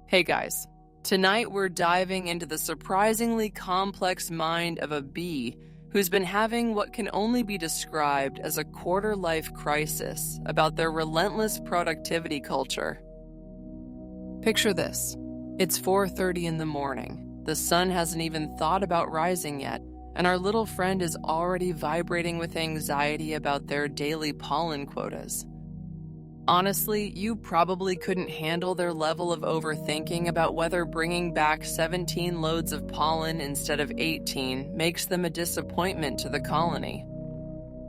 Hey guys, tonight we're diving into the surprisingly complex mind of a bee who's been having what can only be described as a quarter-life crisis about their relentless productivity culture. Picture this. It's 4:30 in the morning. The sun hasn't even thought about rising yet, and our little friend is already vibrating with anxiety about their daily pollen quotas. Honestly, you probably couldn't handle their level of overthinking about whether bringing back 17 loads of pollen instead of 18 makes them a disappointment to the colony.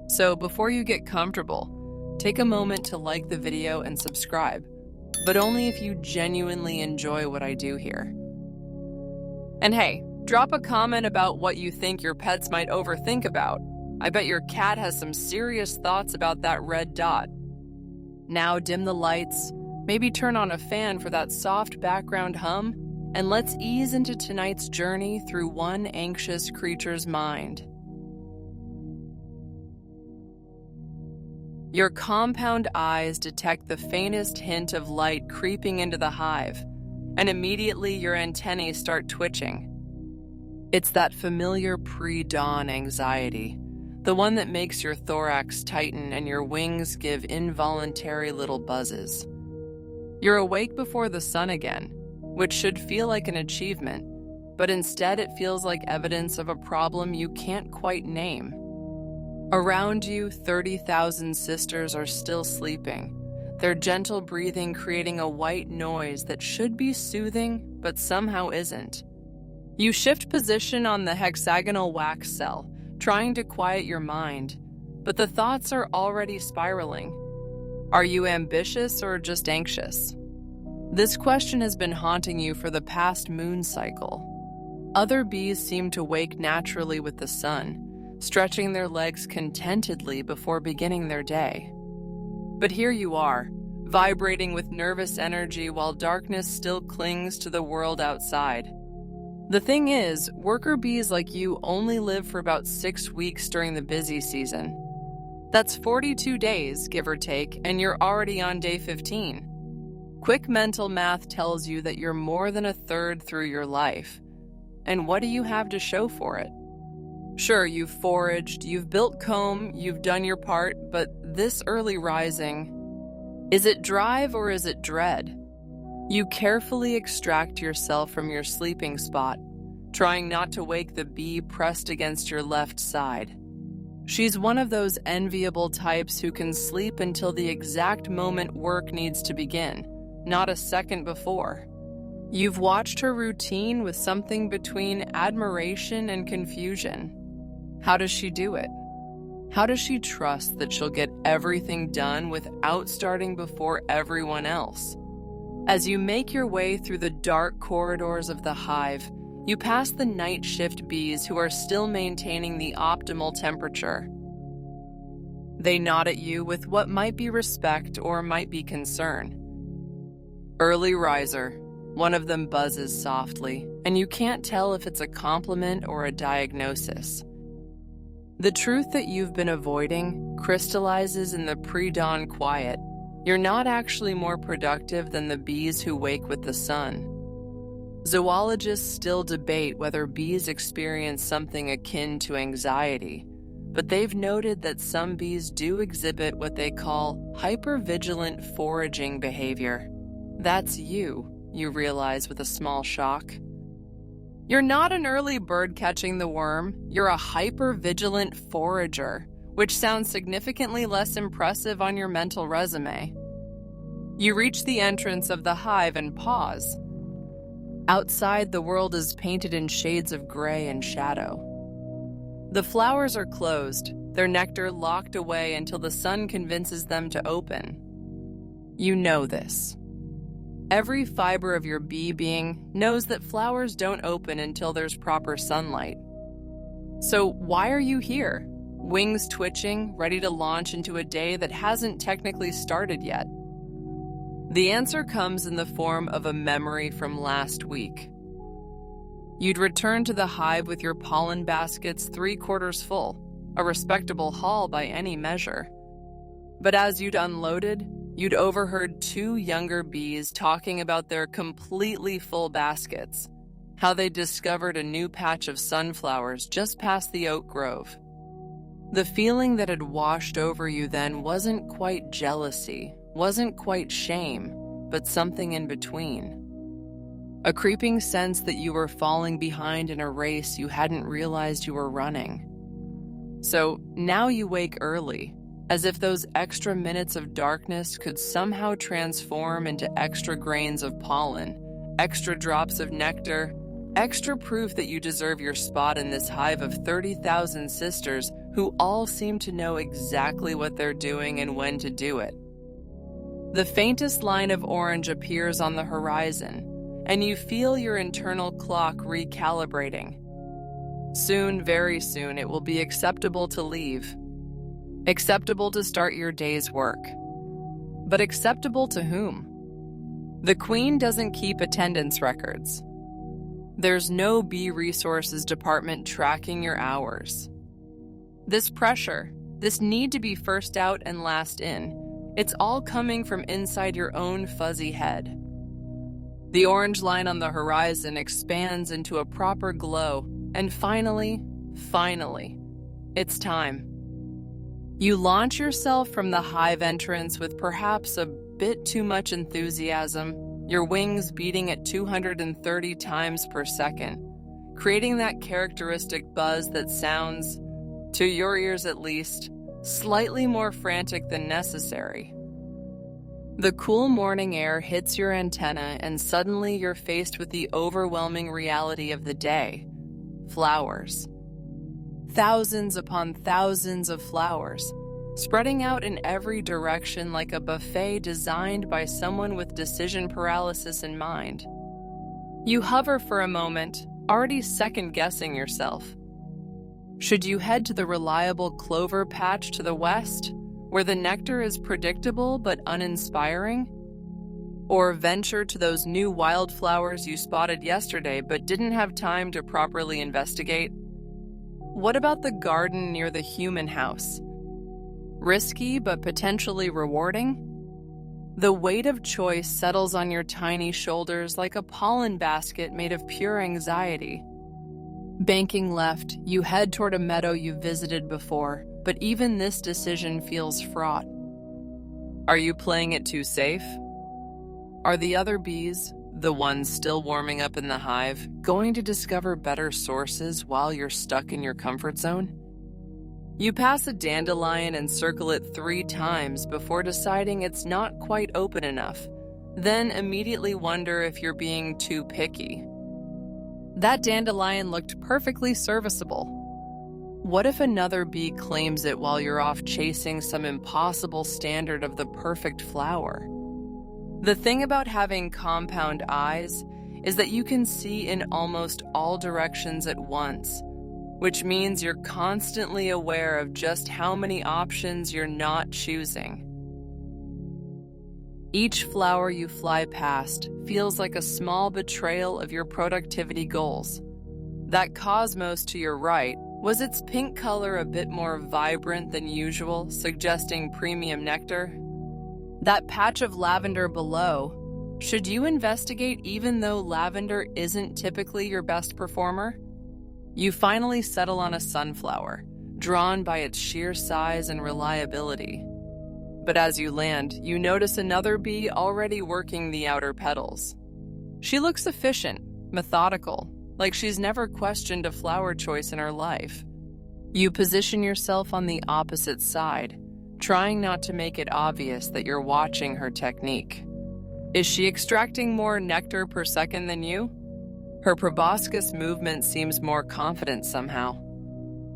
So before you get comfortable, take a moment to like the video and subscribe, but only if you genuinely enjoy what I do here. And hey, drop a comment about what you think your pets might overthink about. I bet your cat has some serious thoughts about that red dot. Now dim the lights, maybe turn on a fan for that soft background hum, and let's ease into tonight's journey through one anxious creature's mind. Your compound eyes detect the faintest hint of light creeping into the hive, and immediately your antennae start twitching. It's that familiar pre-dawn anxiety. The one that makes your thorax tighten and your wings give involuntary little buzzes. You're awake before the sun again, which should feel like an achievement, but instead it feels like evidence of a problem you can't quite name. Around you, 30,000 sisters are still sleeping, their gentle breathing creating a white noise that should be soothing, but somehow isn't. You shift position on the hexagonal wax cell, trying to quiet your mind, but the thoughts are already spiraling. Are you ambitious or just anxious? This question has been haunting you for the past moon cycle. Other bees seem to wake naturally with the sun, stretching their legs contentedly before beginning their day. But here you are, vibrating with nervous energy while darkness still clings to the world outside. The thing is, worker bees like you only live for about 6 weeks during the busy season. That's 42 days, give or take, and you're already on day 15. Quick mental math tells you that you're more than a third through your life. And what do you have to show for it? Sure, you've foraged, you've built comb, you've done your part, but this early rising, is it drive or is it dread? You carefully extract yourself from your sleeping spot, trying not to wake the bee pressed against your left side. She's one of those enviable types who can sleep until the exact moment work needs to begin, not a second before. You've watched her routine with something between admiration and confusion. How does she do it? How does she trust that she'll get everything done without starting before everyone else? As you make your way through the dark corridors of the hive, you pass the night shift bees who are still maintaining the optimal temperature. They nod at you with what might be respect or might be concern. Early riser, one of them buzzes softly, and you can't tell if it's a compliment or a diagnosis. The truth that you've been avoiding crystallizes in the pre-dawn quiet. You're not actually more productive than the bees who wake with the sun. Zoologists still debate whether bees experience something akin to anxiety, but they've noted that some bees do exhibit what they call hypervigilant foraging behavior. That's you realize with a small shock. You're not an early bird catching the worm, you're a hypervigilant forager, which sounds significantly less impressive on your mental resume. You reach the entrance of the hive and pause. Outside, the world is painted in shades of gray and shadow. The flowers are closed, their nectar locked away until the sun convinces them to open. You know this. Every fiber of your bee being knows that flowers don't open until there's proper sunlight. So why are you here? Wings twitching, ready to launch into a day that hasn't technically started yet. The answer comes in the form of a memory from last week. You'd returned to the hive with your pollen baskets 3/4 full, a respectable haul by any measure. But as you'd unloaded, you'd overheard two younger bees talking about their completely full baskets, how they discovered a new patch of sunflowers just past the oak grove. The feeling that had washed over you then wasn't quite jealousy, wasn't quite shame, but something in between. A creeping sense that you were falling behind in a race you hadn't realized you were running. So now you wake early, as if those extra minutes of darkness could somehow transform into extra grains of pollen, extra drops of nectar, extra proof that you deserve your spot in this hive of 30,000 sisters who all seem to know exactly what they're doing and when to do it. The faintest line of orange appears on the horizon, and you feel your internal clock recalibrating. Soon, very soon, it will be acceptable to leave. Acceptable to start your day's work. But acceptable to whom? The Queen doesn't keep attendance records. There's no bee resources department tracking your hours. This pressure, this need to be first out and last in, it's all coming from inside your own fuzzy head. The orange line on the horizon expands into a proper glow, and finally, it's time. You launch yourself from the hive entrance with perhaps a bit too much enthusiasm, your wings beating at 230 times per second, creating that characteristic buzz that sounds, to your ears at least, slightly more frantic than necessary. The cool morning air hits your antenna, and suddenly you're faced with the overwhelming reality of the day. Flowers. Thousands upon thousands of flowers, spreading out in every direction like a buffet designed by someone with decision paralysis in mind. You hover for a moment, already second-guessing yourself. Should you head to the reliable clover patch to the west, where the nectar is predictable but uninspiring? Or venture to those new wildflowers you spotted yesterday but didn't have time to properly investigate? What about the garden near the human house? Risky but potentially rewarding? The weight of choice settles on your tiny shoulders like a pollen basket made of pure anxiety. Banking left, you head toward a meadow you visited before, but even this decision feels fraught. Are you playing it too safe? Are the other bees, the ones still warming up in the hive, going to discover better sources while you're stuck in your comfort zone? You pass a dandelion and circle it 3 times before deciding it's not quite open enough, then immediately wonder if you're being too picky. That dandelion looked perfectly serviceable. What if another bee claims it while you're off chasing some impossible standard of the perfect flower? The thing about having compound eyes is that you can see in almost all directions at once, which means you're constantly aware of just how many options you're not choosing. Each flower you fly past feels like a small betrayal of your productivity goals. That cosmos to your right, was its pink color a bit more vibrant than usual, suggesting premium nectar? That patch of lavender below, should you investigate even though lavender isn't typically your best performer? You finally settle on a sunflower, drawn by its sheer size and reliability. But as you land, you notice another bee already working the outer petals. She looks efficient, methodical, like she's never questioned a flower choice in her life. You position yourself on the opposite side, trying not to make it obvious that you're watching her technique. Is she extracting more nectar per second than you? Her proboscis movement seems more confident somehow.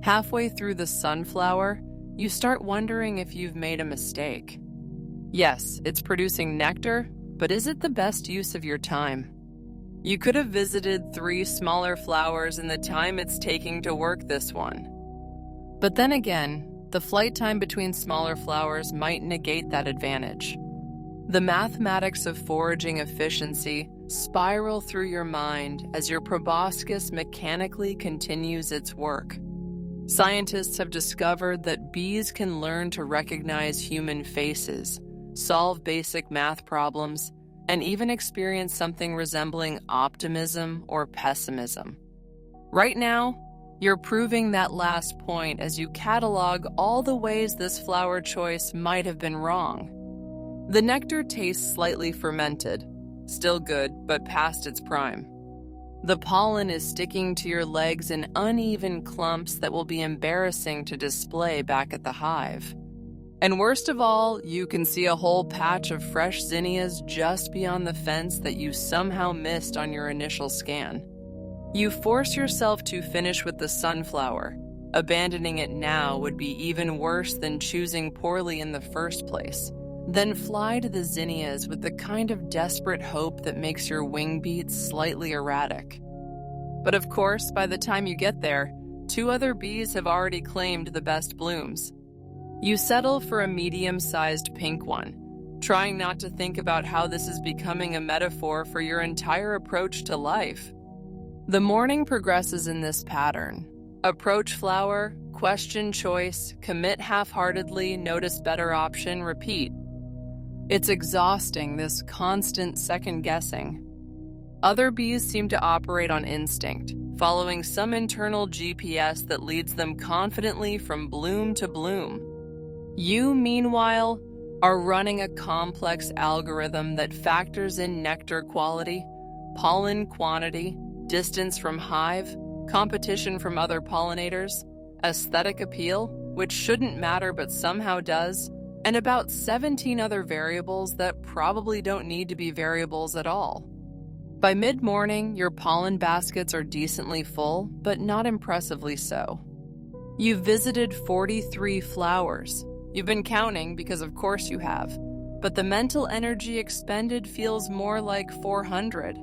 Halfway through the sunflower, you start wondering if you've made a mistake. Yes, it's producing nectar, but is it the best use of your time? You could have visited 3 smaller flowers in the time it's taking to work this one. But then again, the flight time between smaller flowers might negate that advantage. The mathematics of foraging efficiency spiral through your mind as your proboscis mechanically continues its work. Scientists have discovered that bees can learn to recognize human faces, solve basic math problems, and even experience something resembling optimism or pessimism. Right now, you're proving that last point as you catalog all the ways this flower choice might have been wrong. The nectar tastes slightly fermented, still good, but past its prime. The pollen is sticking to your legs in uneven clumps that will be embarrassing to display back at the hive. And worst of all, you can see a whole patch of fresh zinnias just beyond the fence that you somehow missed on your initial scan. You force yourself to finish with the sunflower. Abandoning it now would be even worse than choosing poorly in the first place. Then fly to the zinnias with the kind of desperate hope that makes your wing beats slightly erratic. But of course, by the time you get there, 2 other bees have already claimed the best blooms. You settle for a medium-sized pink one, trying not to think about how this is becoming a metaphor for your entire approach to life. The morning progresses in this pattern. Approach flower, question choice, commit half-heartedly, notice better option, repeat. It's exhausting, this constant second-guessing. Other bees seem to operate on instinct, following some internal GPS that leads them confidently from bloom to bloom. You, meanwhile, are running a complex algorithm that factors in nectar quality, pollen quantity, distance from hive, competition from other pollinators, aesthetic appeal, which shouldn't matter but somehow does, and about 17 other variables that probably don't need to be variables at all. By mid-morning, your pollen baskets are decently full, but not impressively so. You've visited 43 flowers. You've been counting because of course you have, but the mental energy expended feels more like 400.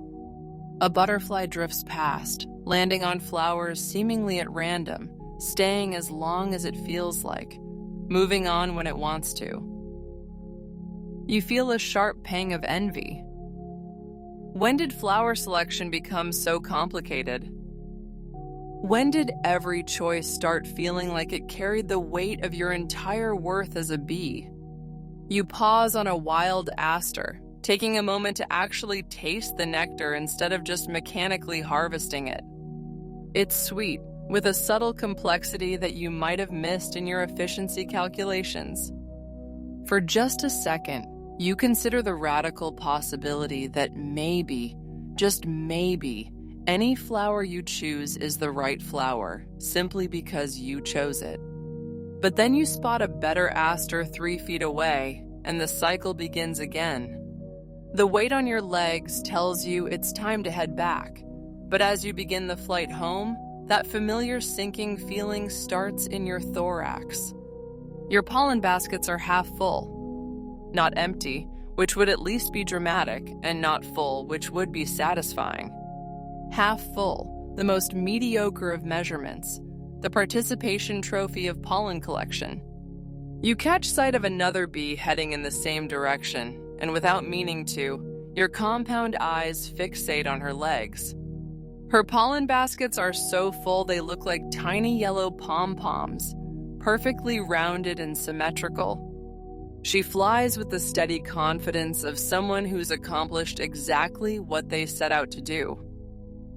A butterfly drifts past, landing on flowers seemingly at random, staying as long as it feels like, moving on when it wants to. You feel a sharp pang of envy. When did flower selection become so complicated? When did every choice start feeling like it carried the weight of your entire worth as a bee? You pause on a wild aster, taking a moment to actually taste the nectar instead of just mechanically harvesting it. It's sweet, with a subtle complexity that you might have missed in your efficiency calculations. For just a second, you consider the radical possibility that maybe, just maybe, any flower you choose is the right flower, simply because you chose it. But then you spot a better aster 3 feet away, and the cycle begins again. The weight on your legs tells you it's time to head back, but as you begin the flight home, that familiar sinking feeling starts in your thorax. Your pollen baskets are half full. Not empty, which would at least be dramatic, and not full, which would be satisfying. Half full, the most mediocre of measurements, the participation trophy of pollen collection. You catch sight of another bee heading in the same direction, and without meaning to, your compound eyes fixate on her legs. Her pollen baskets are so full they look like tiny yellow pom-poms, perfectly rounded and symmetrical. She flies with the steady confidence of someone who's accomplished exactly what they set out to do.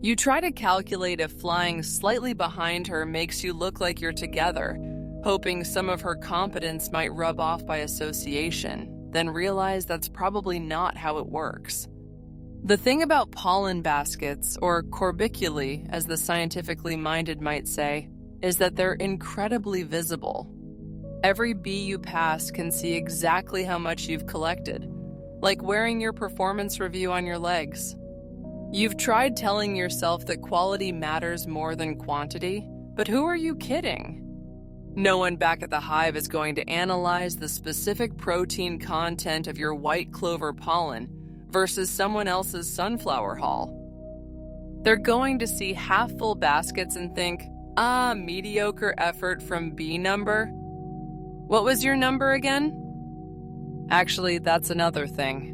You try to calculate if flying slightly behind her makes you look like you're together, hoping some of her competence might rub off by association, then realize that's probably not how it works. The thing about pollen baskets, or corbiculae as the scientifically minded might say, is that they're incredibly visible. Every bee you pass can see exactly how much you've collected, like wearing your performance review on your legs. You've tried telling yourself that quality matters more than quantity, but who are you kidding? No one back at the hive is going to analyze the specific protein content of your white clover pollen versus someone else's sunflower haul. They're going to see half-full baskets and think, mediocre effort from bee number. What was your number again? Actually, that's another thing.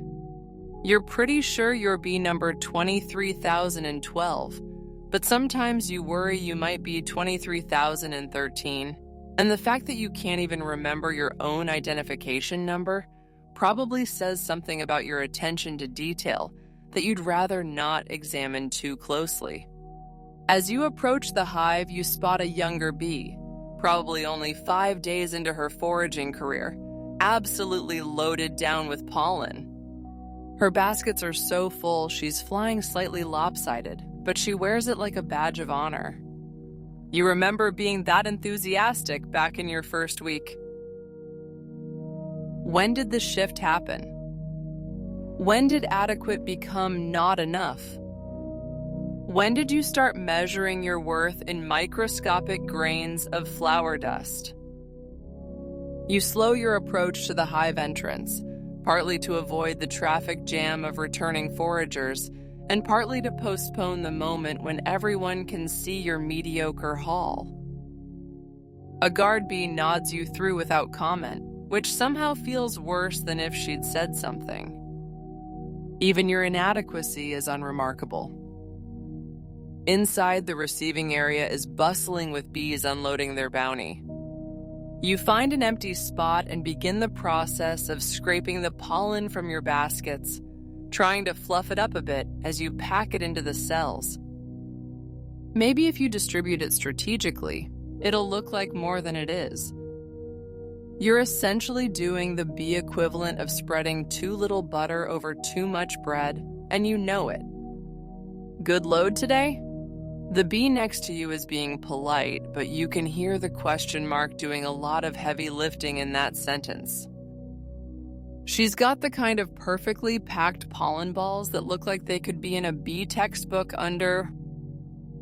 You're pretty sure your bee number 23,012, but sometimes you worry you might be 23,013, and the fact that you can't even remember your own identification number probably says something about your attention to detail that you'd rather not examine too closely. As you approach the hive, you spot a younger bee, probably only 5 days into her foraging career, absolutely loaded down with pollen. Her baskets are so full she's flying slightly lopsided, but she wears it like a badge of honor. You remember being that enthusiastic back in your first week. When did the shift happen? When did adequate become not enough? When did you start measuring your worth in microscopic grains of flower dust? You slow your approach to the hive entrance, partly to avoid the traffic jam of returning foragers, and partly to postpone the moment when everyone can see your mediocre haul. A guard bee nods you through without comment, which somehow feels worse than if she'd said something. Even your inadequacy is unremarkable. Inside, the receiving area is bustling with bees unloading their bounty. You find an empty spot and begin the process of scraping the pollen from your baskets, trying to fluff it up a bit as you pack it into the cells. Maybe if you distribute it strategically, it'll look like more than it is. You're essentially doing the bee equivalent of spreading too little butter over too much bread, and you know it. Good load today? The bee next to you is being polite, but you can hear the question mark doing a lot of heavy lifting in that sentence. She's got the kind of perfectly packed pollen balls that look like they could be in a bee textbook under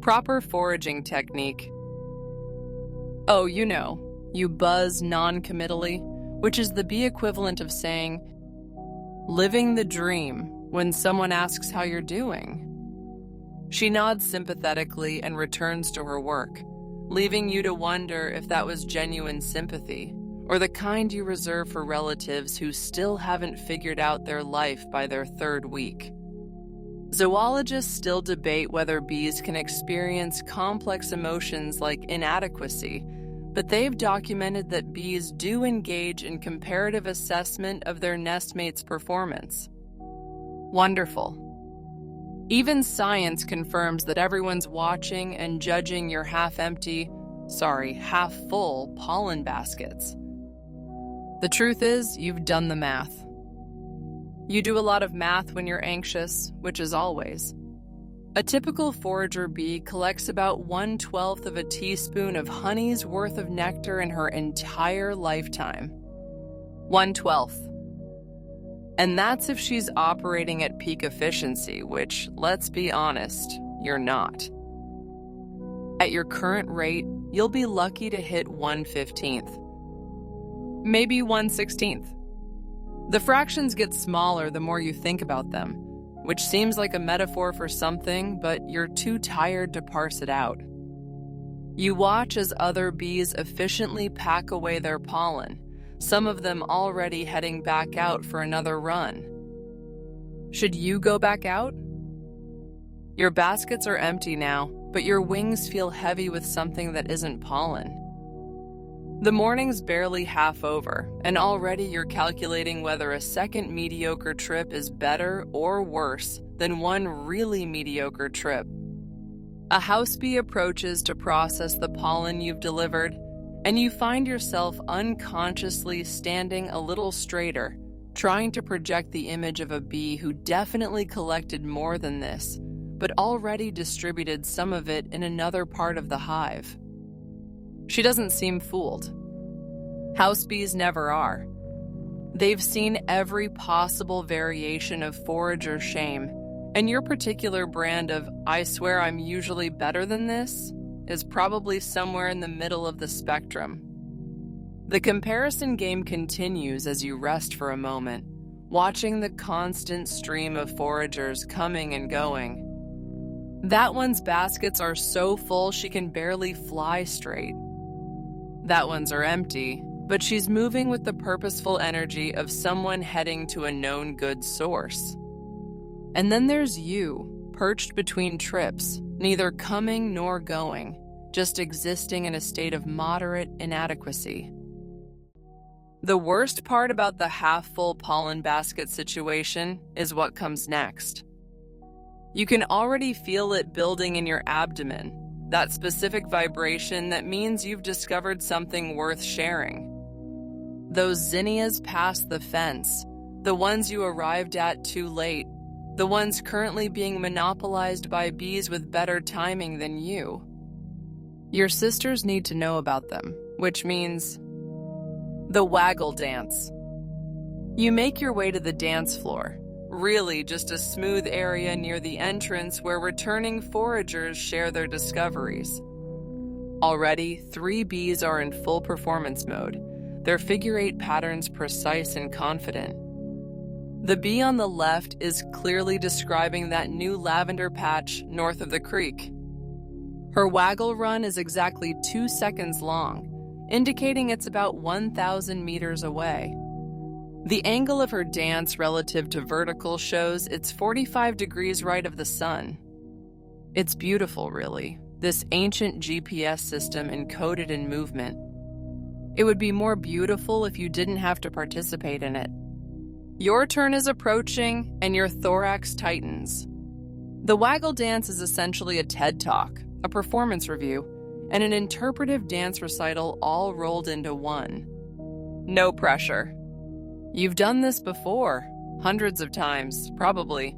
proper foraging technique. Oh, you know, you buzz non-committally, which is the bee equivalent of saying, living the dream when someone asks how you're doing. She nods sympathetically and returns to her work, leaving you to wonder if that was genuine sympathy, or the kind you reserve for relatives who still haven't figured out their life by their 3rd week. Zoologists still debate whether bees can experience complex emotions like inadequacy, but they've documented that bees do engage in comparative assessment of their nestmates' performance. Wonderful. Even science confirms that everyone's watching and judging your half-full pollen baskets. The truth is, you've done the math. You do a lot of math when you're anxious, which is always. A typical forager bee collects about 1/12 of a teaspoon of honey's worth of nectar in her entire lifetime. 1/12. And that's if she's operating at peak efficiency, which, let's be honest, you're not. At your current rate, you'll be lucky to hit 1/15th. Maybe 1/16th. The fractions get smaller the more you think about them, which seems like a metaphor for something, but you're too tired to parse it out. You watch as other bees efficiently pack away their pollen, some of them already heading back out for another run. Should you go back out? Your baskets are empty now, but your wings feel heavy with something that isn't pollen. The morning's barely half over, and already you're calculating whether a second mediocre trip is better or worse than one really mediocre trip. A house bee approaches to process the pollen you've delivered, and you find yourself unconsciously standing a little straighter, trying to project the image of a bee who definitely collected more than this, but already distributed some of it in another part of the hive. She doesn't seem fooled. House bees never are. They've seen every possible variation of forager shame, and your particular brand of "I swear I'm usually better than this" is probably somewhere in the middle of the spectrum. The comparison game continues as you rest for a moment, watching the constant stream of foragers coming and going. That one's baskets are so full she can barely fly straight. That one's are empty, but she's moving with the purposeful energy of someone heading to a known goods source. And then there's you, perched between trips, neither coming nor going, just existing in a state of moderate inadequacy. The worst part about the half-full pollen basket situation is what comes next. You can already feel it building in your abdomen, that specific vibration that means you've discovered something worth sharing. Those zinnias past the fence, the ones you arrived at too late, the ones currently being monopolized by bees with better timing than you. Your sisters need to know about them, which means the waggle dance. You make your way to the dance floor, really just a smooth area near the entrance where returning foragers share their discoveries. Already, 3 bees are in full performance mode, their figure-8 patterns precise and confident. The bee on the left is clearly describing that new lavender patch north of the creek. Her waggle run is exactly 2 seconds long, indicating it's about 1,000 meters away. The angle of her dance relative to vertical shows it's 45 degrees right of the sun. It's beautiful, really, this ancient GPS system encoded in movement. It would be more beautiful if you didn't have to participate in it. Your turn is approaching, and your thorax tightens. The waggle dance is essentially a TED Talk, a performance review, and an interpretive dance recital all rolled into one. No pressure. You've done this before, hundreds of times, probably.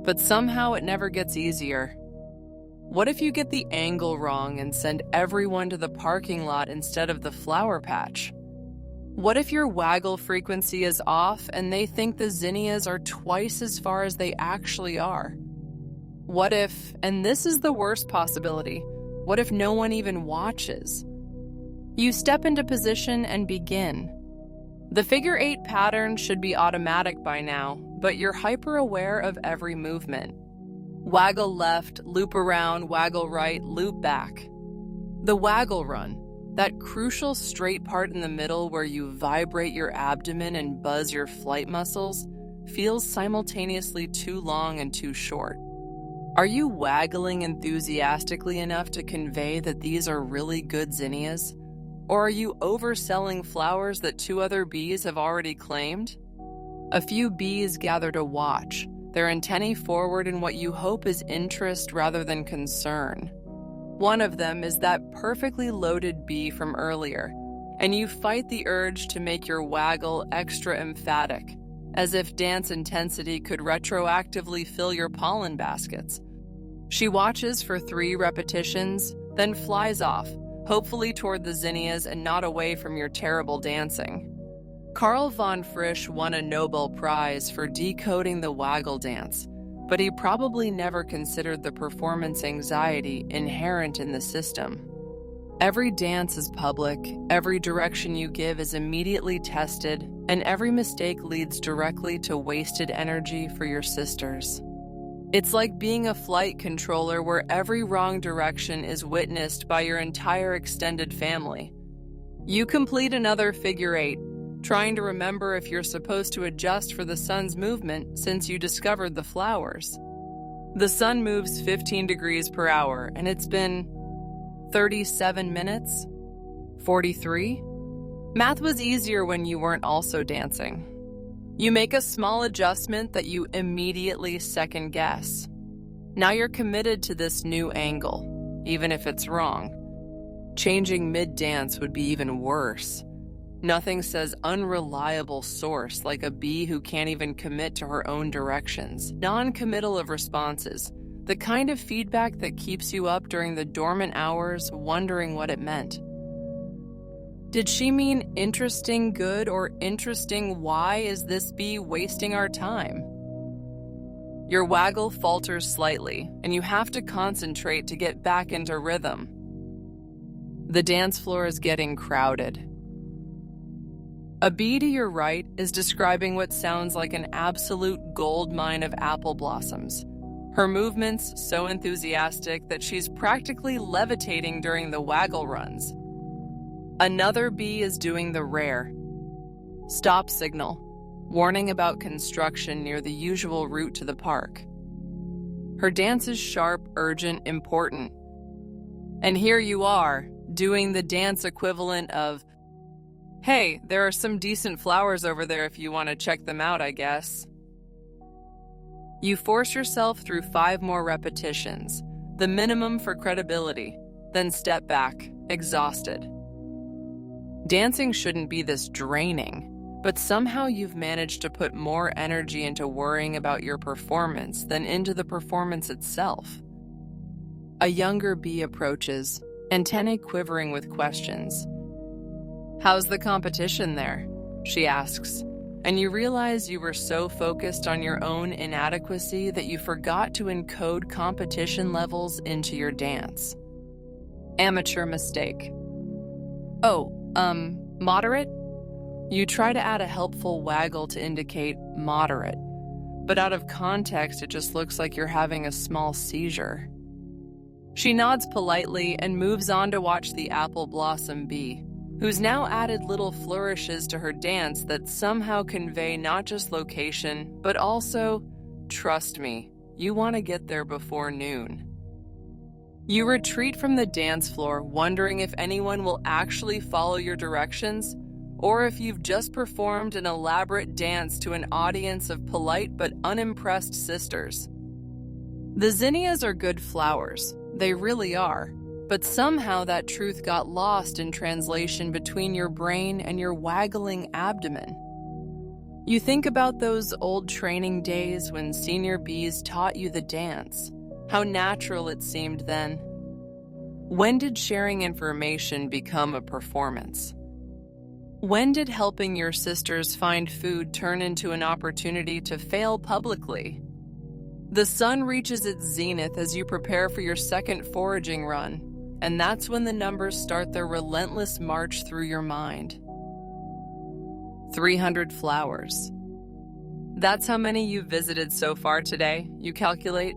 But somehow it never gets easier. What if you get the angle wrong and send everyone to the parking lot instead of the flower patch? What if your waggle frequency is off and they think the zinnias are twice as far as they actually are? What if, and this is the worst possibility, what if no one even watches? You step into position and begin. The figure-8 pattern should be automatic by now, but you're hyper-aware of every movement. Waggle left, loop around, waggle right, loop back. The waggle run, that crucial straight part in the middle where you vibrate your abdomen and buzz your flight muscles, feels simultaneously too long and too short. Are you waggling enthusiastically enough to convey that these are really good zinnias? Or are you overselling flowers that 2 other bees have already claimed? A few bees gather to watch, their antennae forward in what you hope is interest rather than concern. One of them is that perfectly loaded bee from earlier, and you fight the urge to make your waggle extra emphatic, as if dance intensity could retroactively fill your pollen baskets. She watches for 3 repetitions, then flies off, hopefully toward the zinnias and not away from your terrible dancing. Carl von Frisch won a Nobel Prize for decoding the waggle dance, but he probably never considered the performance anxiety inherent in the system. Every dance is public, every direction you give is immediately tested, and every mistake leads directly to wasted energy for your sisters. It's like being a flight controller where every wrong direction is witnessed by your entire extended family. You complete another figure-8, trying to remember if you're supposed to adjust for the sun's movement since you discovered the flowers. The sun moves 15 degrees per hour, and it's been 37 minutes? 43? Math was easier when you weren't also dancing. You make a small adjustment that you immediately second guess. Now you're committed to this new angle, even if it's wrong. Changing mid-dance would be even worse. Nothing says unreliable source like a bee who can't even commit to her own directions. Non-committal of responses. The kind of feedback that keeps you up during the dormant hours wondering what it meant. Did she mean interesting good or interesting why is this bee wasting our time? Your waggle falters slightly, and you have to concentrate to get back into rhythm. The dance floor is getting crowded. A bee to your right is describing what sounds like an absolute goldmine of apple blossoms. Her movements so enthusiastic that she's practically levitating during the waggle runs. Another bee is doing the rare stop signal, warning about construction near the usual route to the park. Her dance is sharp, urgent, important. And here you are, doing the dance equivalent of Hey, there are some decent flowers over there if you want to check them out, I guess. You force yourself through 5 more repetitions, the minimum for credibility, then step back, exhausted. Dancing shouldn't be this draining, but somehow you've managed to put more energy into worrying about your performance than into the performance itself. A younger bee approaches, antennae quivering with questions. "How's the competition there?" she asks, and you realize you were so focused on your own inadequacy that you forgot to encode competition levels into your dance. Amateur mistake. "Oh, moderate?" You try to add a helpful waggle to indicate moderate, but out of context it just looks like you're having a small seizure. She nods politely and moves on to watch the apple blossom bee, who's now added little flourishes to her dance that somehow convey not just location, but also, trust me, you want to get there before noon. You retreat from the dance floor wondering if anyone will actually follow your directions, or if you've just performed an elaborate dance to an audience of polite but unimpressed sisters. The zinnias are good flowers, they really are, but somehow that truth got lost in translation between your brain and your waggling abdomen. You think about those old training days when senior bees taught you the dance, how natural it seemed then. When did sharing information become a performance? When did helping your sisters find food turn into an opportunity to fail publicly? The sun reaches its zenith as you prepare for your second foraging run, and that's when the numbers start their relentless march through your mind. 300 flowers. That's how many you've visited so far today, you calculate,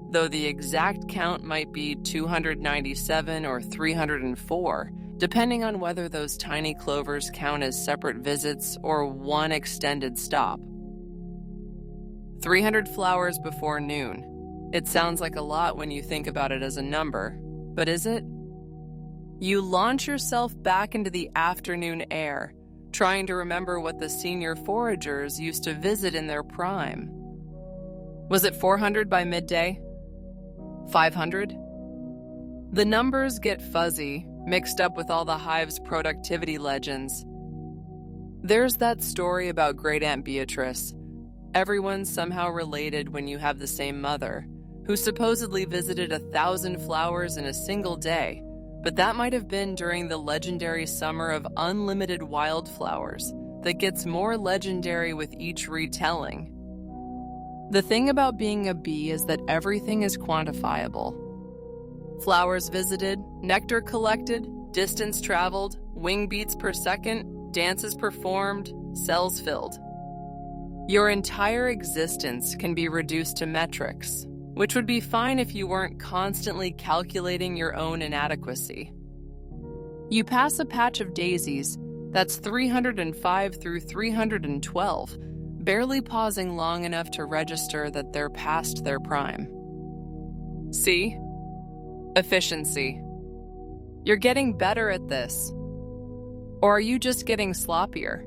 though the exact count might be 297 or 304, depending on whether those tiny clovers count as separate visits or one extended stop. 300 flowers before noon. It sounds like a lot when you think about it as a number, but is it? You launch yourself back into the afternoon air, trying to remember what the senior foragers used to visit in their prime. Was it 400 by midday? 500? The numbers get fuzzy, mixed up with all the hive's productivity legends. There's that story about Great Aunt Beatrice. Everyone's somehow related when you have the same mother, who supposedly visited 1,000 flowers in a single day, but that might have been during the legendary summer of unlimited wildflowers that gets more legendary with each retelling. The thing about being a bee is that everything is quantifiable. Flowers visited, nectar collected, distance traveled, wing beats per second, dances performed, cells filled. Your entire existence can be reduced to metrics, which would be fine if you weren't constantly calculating your own inadequacy. You pass a patch of daisies, that's 305 through 312, barely pausing long enough to register that they're past their prime. See? Efficiency. You're getting better at this. Or are you just getting sloppier?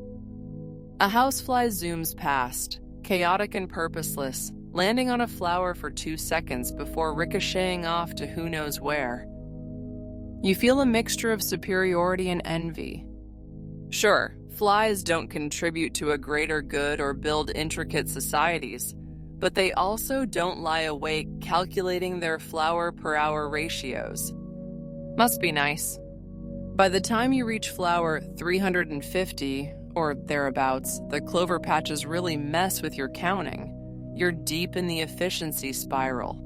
A housefly zooms past, chaotic and purposeless, landing on a flower for 2 seconds before ricocheting off to who knows where. You feel a mixture of superiority and envy. Sure, flies don't contribute to a greater good or build intricate societies, but they also don't lie awake calculating their flower per hour ratios. Must be nice. By the time you reach flower 350, or thereabouts, the clover patches really mess with your counting. You're deep in the efficiency spiral.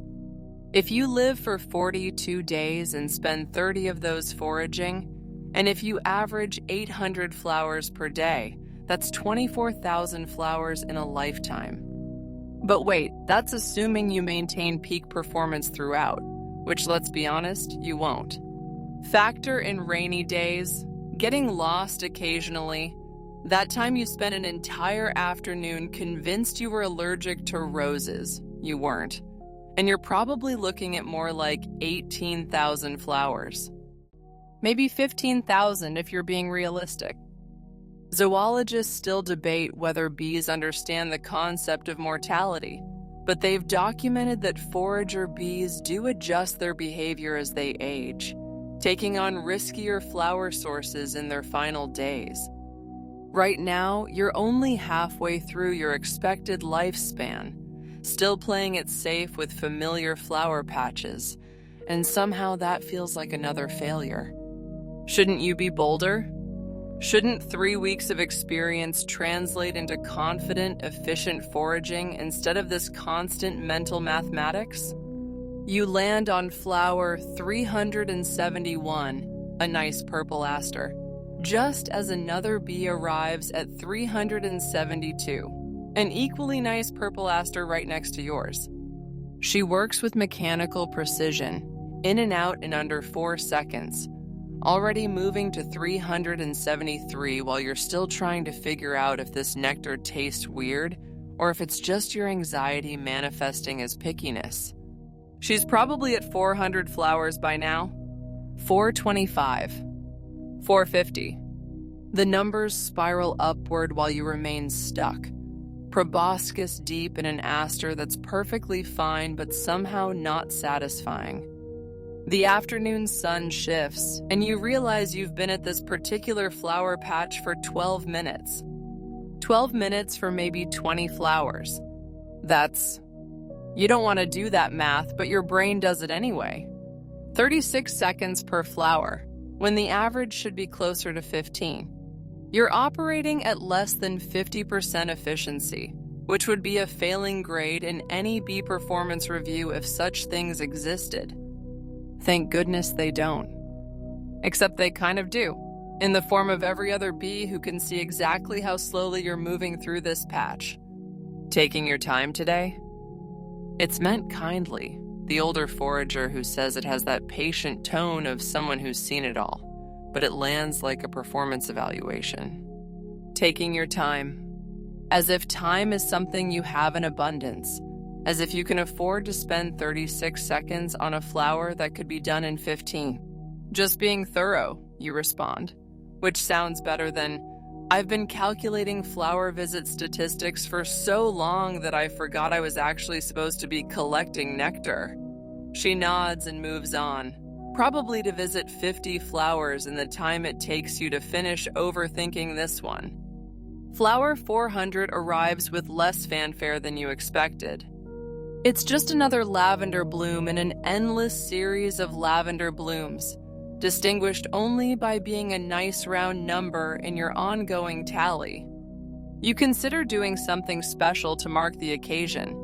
If you live for 42 days and spend 30 of those foraging, and if you average 800 flowers per day, that's 24,000 flowers in a lifetime. But wait, that's assuming you maintain peak performance throughout, which, let's be honest, you won't. Factor in rainy days, getting lost occasionally, that time you spent an entire afternoon convinced you were allergic to roses. You weren't. And you're probably looking at more like 18,000 flowers. Maybe 15,000 if you're being realistic. Zoologists still debate whether bees understand the concept of mortality, but they've documented that forager bees do adjust their behavior as they age, taking on riskier flower sources in their final days. Right now, you're only halfway through your expected lifespan, still playing it safe with familiar flower patches, and somehow that feels like another failure. Shouldn't you be bolder? Shouldn't 3 weeks of experience translate into confident, efficient foraging instead of this constant mental mathematics? You land on flower 371, a nice purple aster, just as another bee arrives at 372, an equally nice purple aster right next to yours. She works with mechanical precision, in and out in under 4 seconds, already moving to 373 while you're still trying to figure out if this nectar tastes weird or if it's just your anxiety manifesting as pickiness. She's probably at 400 flowers by now. 425. 450. The numbers spiral upward while you remain stuck, proboscis deep in an aster that's perfectly fine but somehow not satisfying. The afternoon sun shifts, and you realize you've been at this particular flower patch for 12 minutes. 12 minutes for maybe 20 flowers. You don't want to do that math, but your brain does it anyway. 36 seconds per flower, when the average should be closer to 15. You're operating at less than 50% efficiency, which would be a failing grade in any bee performance review if such things existed. Thank goodness they don't. Except they kind of do, in the form of every other bee who can see exactly how slowly you're moving through this patch. Taking your time today? It's meant kindly, the older forager who says it has that patient tone of someone who's seen it all, but it lands like a performance evaluation. Taking your time, as if time is something you have in abundance, as if you can afford to spend 36 seconds on a flower that could be done in 15. Just being thorough, you respond, which sounds better than, I've been calculating flower visit statistics for so long that I forgot I was actually supposed to be collecting nectar. She nods and moves on, probably to visit 50 flowers in the time it takes you to finish overthinking this one. Flower 400 arrives with less fanfare than you expected. It's just another lavender bloom in an endless series of lavender blooms, distinguished only by being a nice round number in your ongoing tally. You consider doing something special to mark the occasion,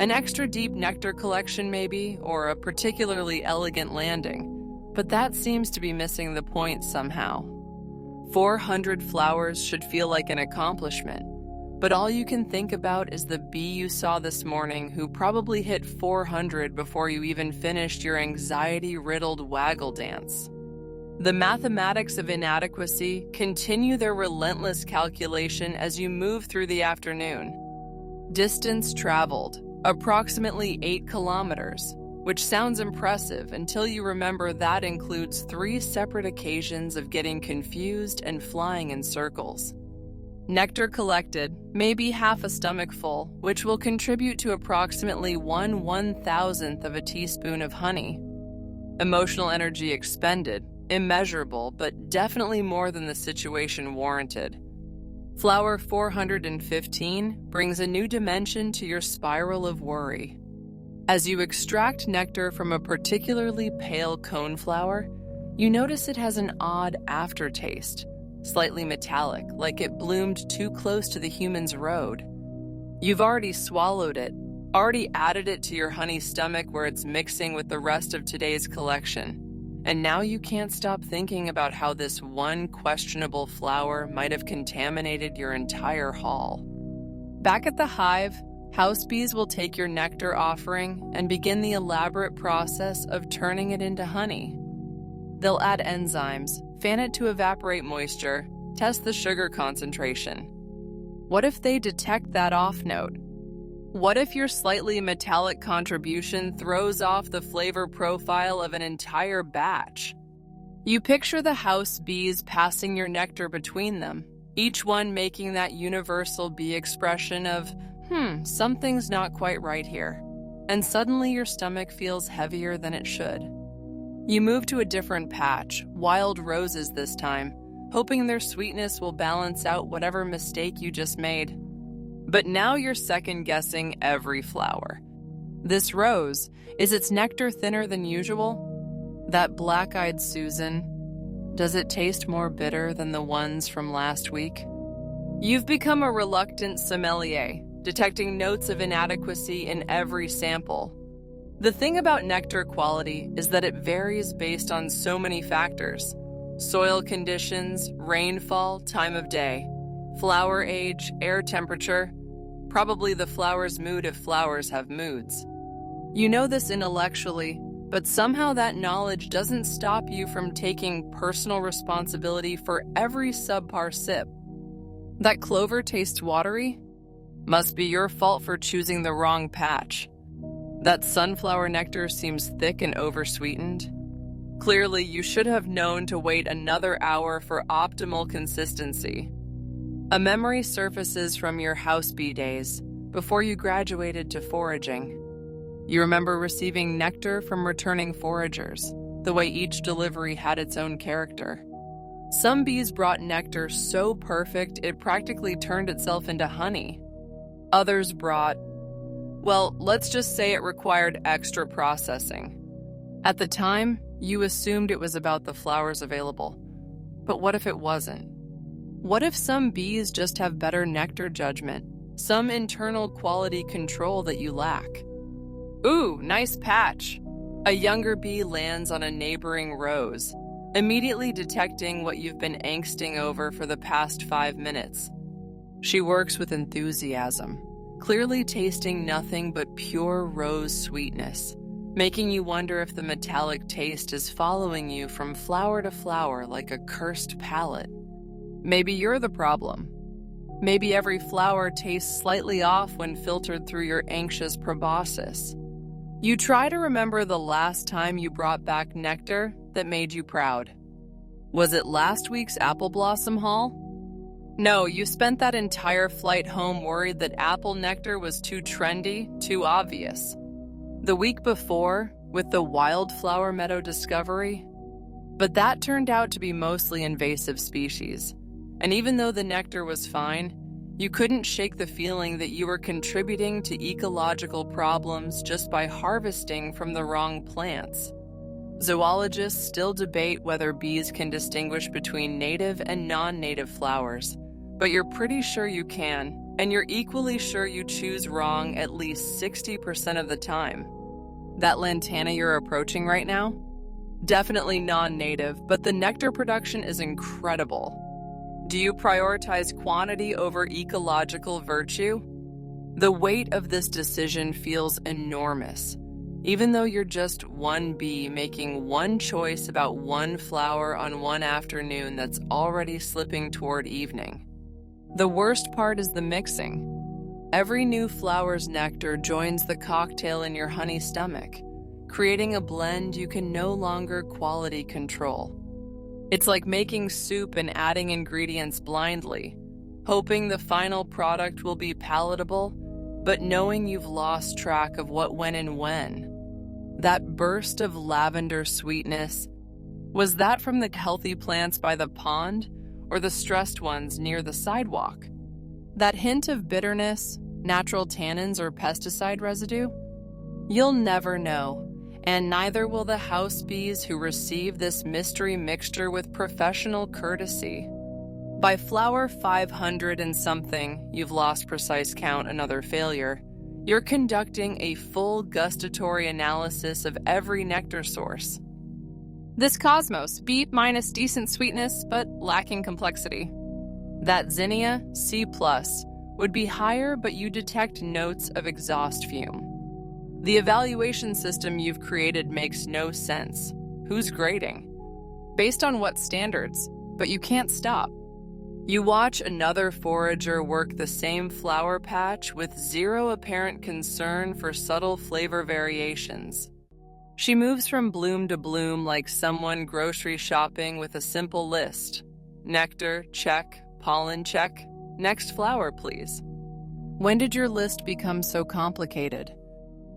an extra deep nectar collection maybe, or a particularly elegant landing, but that seems to be missing the point somehow. 400 flowers should feel like an accomplishment, but all you can think about is the bee you saw this morning who probably hit 400 before you even finished your anxiety-riddled waggle dance. The mathematics of inadequacy continue their relentless calculation as you move through the afternoon. Distance traveled, approximately 8 kilometers, which sounds impressive until you remember that includes 3 separate occasions of getting confused and flying in circles. Nectar collected, maybe half a stomach full, which will contribute to approximately 1/1000th of a teaspoon of honey. Emotional energy expended, immeasurable, but definitely more than the situation warranted. Flower 415 brings a new dimension to your spiral of worry. As you extract nectar from a particularly pale coneflower, you notice it has an odd aftertaste, slightly metallic, like it bloomed too close to the human's road. You've already swallowed it, already added it to your honey stomach where it's mixing with the rest of today's collection, and now you can't stop thinking about how this one questionable flower might have contaminated your entire haul. Back at the hive, house bees will take your nectar offering and begin the elaborate process of turning it into honey. They'll add enzymes, fan it to evaporate moisture, test the sugar concentration. What if they detect that off note? What if your slightly metallic contribution throws off the flavor profile of an entire batch? You picture the house bees passing your nectar between them, each one making that universal bee expression of, something's not quite right here. And suddenly your stomach feels heavier than it should. You move to a different patch, wild roses this time, hoping their sweetness will balance out whatever mistake you just made. But now you're second-guessing every flower. This rose, is its nectar thinner than usual? That black-eyed Susan, does it taste more bitter than the ones from last week? You've become a reluctant sommelier, detecting notes of inadequacy in every sample. The thing about nectar quality is that it varies based on so many factors: soil conditions, rainfall, time of day, flower age, air temperature, probably the flower's mood if flowers have moods. You know this intellectually, but somehow that knowledge doesn't stop you from taking personal responsibility for every subpar sip. That clover tastes watery? Must be your fault for choosing the wrong patch. That sunflower nectar seems thick and oversweetened. Clearly, you should have known to wait another hour for optimal consistency. A memory surfaces from your house bee days before you graduated to foraging. You remember receiving nectar from returning foragers, the way each delivery had its own character. Some bees brought nectar so perfect it practically turned itself into honey. Others brought, well, let's just say it required extra processing. At the time, you assumed it was about the flowers available. But what if it wasn't? What if some bees just have better nectar judgment, some internal quality control that you lack? Ooh, nice patch. A younger bee lands on a neighboring rose, immediately detecting what you've been angsting over for the past 5 minutes. She works with enthusiasm, clearly tasting nothing but pure rose sweetness, making you wonder if the metallic taste is following you from flower to flower like a cursed palate. Maybe you're the problem. Maybe every flower tastes slightly off when filtered through your anxious proboscis. You try to remember the last time you brought back nectar that made you proud. Was it last week's apple blossom haul? No, you spent that entire flight home worried that apple nectar was too trendy, too obvious. The week before, with the wildflower meadow discovery, but that turned out to be mostly invasive species. And even though the nectar was fine, you couldn't shake the feeling that you were contributing to ecological problems just by harvesting from the wrong plants. Zoologists still debate whether bees can distinguish between native and non-native flowers, but you're pretty sure you can, and you're equally sure you choose wrong at least 60% of the time. That lantana you're approaching right now? Definitely non-native, but the nectar production is incredible. Do you prioritize quantity over ecological virtue? The weight of this decision feels enormous, even though you're just one bee making one choice about one flower on one afternoon that's already slipping toward evening. The worst part is the mixing. Every new flower's nectar joins the cocktail in your honey stomach, creating a blend you can no longer quality control. It's like making soup and adding ingredients blindly, hoping the final product will be palatable, but knowing you've lost track of what went in when. That burst of lavender sweetness, was that from the healthy plants by the pond or the stressed ones near the sidewalk? That hint of bitterness, natural tannins, or pesticide residue? You'll never know. And neither will the house bees who receive this mystery mixture with professional courtesy. By flower 500 and something, you've lost precise count, another failure. You're conducting a full gustatory analysis of every nectar source. This cosmos, B- decent sweetness, but lacking complexity. That zinnia, C+, would be higher, but you detect notes of exhaust fume. The evaluation system you've created makes no sense. Who's grading? Based on what standards? But you can't stop. You watch another forager work the same flower patch with zero apparent concern for subtle flavor variations. She moves from bloom to bloom like someone grocery shopping with a simple list. Nectar, check. Pollen check. Next flower, please. When did your list become so complicated?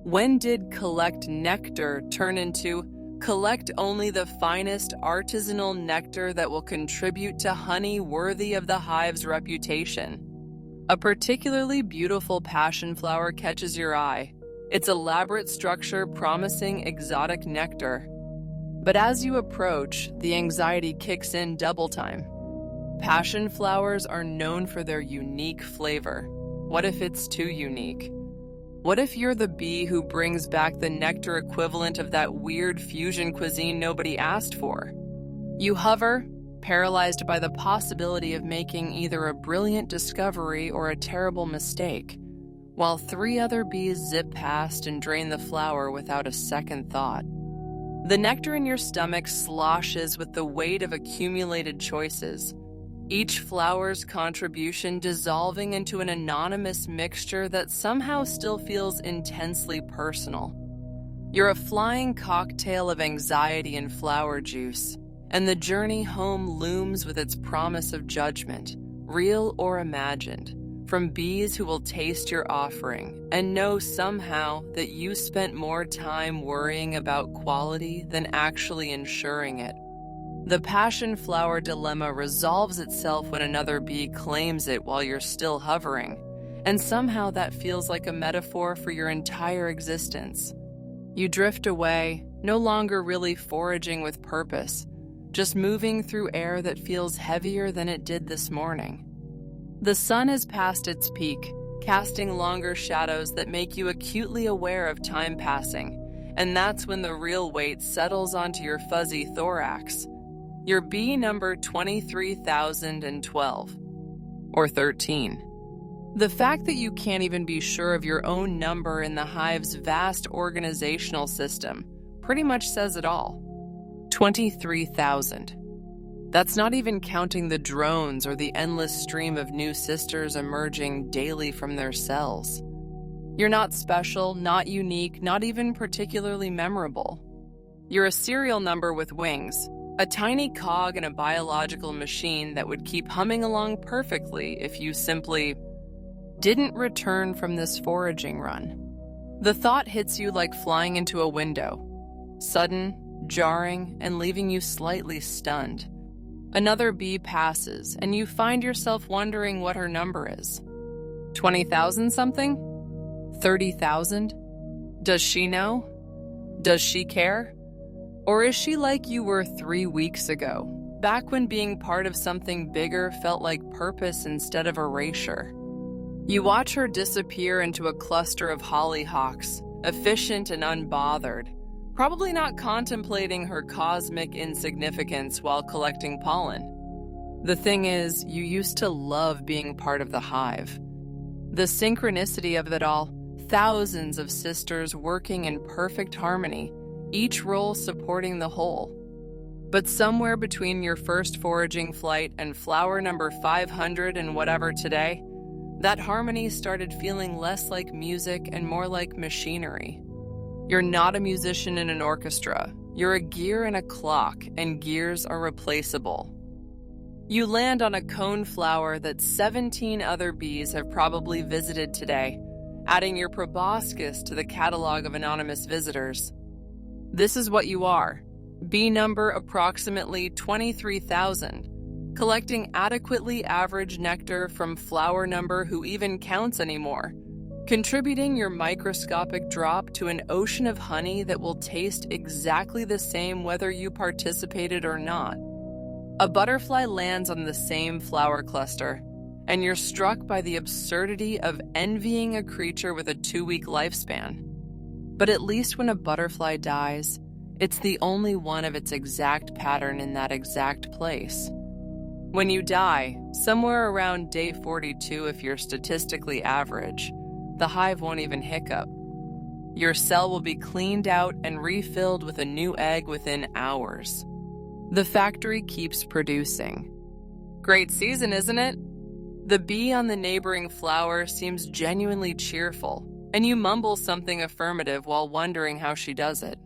When did collect nectar turn into collect only the finest artisanal nectar that will contribute to honey worthy of the hive's reputation? A particularly beautiful passion flower catches your eye, its elaborate structure promising exotic nectar. But as you approach, the anxiety kicks in double time. Passion flowers are known for their unique flavor. What if it's too unique? What if you're the bee who brings back the nectar equivalent of that weird fusion cuisine nobody asked for? You hover, paralyzed by the possibility of making either a brilliant discovery or a terrible mistake, while 3 other bees zip past and drain the flower without a second thought. The nectar in your stomach sloshes with the weight of accumulated choices, each flower's contribution dissolving into an anonymous mixture that somehow still feels intensely personal. You're a flying cocktail of anxiety and flower juice, and the journey home looms with its promise of judgment, real or imagined, from bees who will taste your offering and know somehow that you spent more time worrying about quality than actually ensuring it. The passion flower dilemma resolves itself when another bee claims it while you're still hovering, and somehow that feels like a metaphor for your entire existence. You drift away, no longer really foraging with purpose, just moving through air that feels heavier than it did this morning. The sun has passed its peak, casting longer shadows that make you acutely aware of time passing, and that's when the real weight settles onto your fuzzy thorax. Your bee number 23,012, or 13. The fact that you can't even be sure of your own number in the hive's vast organizational system pretty much says it all. 23,000. That's not even counting the drones or the endless stream of new sisters emerging daily from their cells. You're not special, not unique, not even particularly memorable. You're a serial number with wings, a tiny cog in a biological machine that would keep humming along perfectly if you simply didn't return from this foraging run. The thought hits you like flying into a window, sudden, jarring, and leaving you slightly stunned. Another bee passes, and you find yourself wondering what her number is. 20,000 something? 30,000? Does she know? Does she care? Or is she like you were 3 weeks ago, back when being part of something bigger felt like purpose instead of erasure? You watch her disappear into a cluster of hollyhocks, efficient and unbothered, probably not contemplating her cosmic insignificance while collecting pollen. The thing is, you used to love being part of the hive. The synchronicity of it all, thousands of sisters working in perfect harmony, each role supporting the whole. But somewhere between your first foraging flight and flower number 500 and whatever today, that harmony started feeling less like music and more like machinery. You're not a musician in an orchestra. You're a gear in a clock, and gears are replaceable. You land on a cone flower that 17 other bees have probably visited today, adding your proboscis to the catalog of anonymous visitors. This is what you are, bee number approximately 23,000, collecting adequately average nectar from flower number who even counts anymore, contributing your microscopic drop to an ocean of honey that will taste exactly the same whether you participated or not. A butterfly lands on the same flower cluster, and you're struck by the absurdity of envying a creature with a 2-week lifespan. But at least when a butterfly dies, it's the only one of its exact pattern in that exact place. When you die, somewhere around day 42 if you're statistically average, the hive won't even hiccup. Your cell will be cleaned out and refilled with a new egg within hours. The factory keeps producing. Great season, isn't it? The bee on the neighboring flower seems genuinely cheerful, and you mumble something affirmative while wondering how she does it.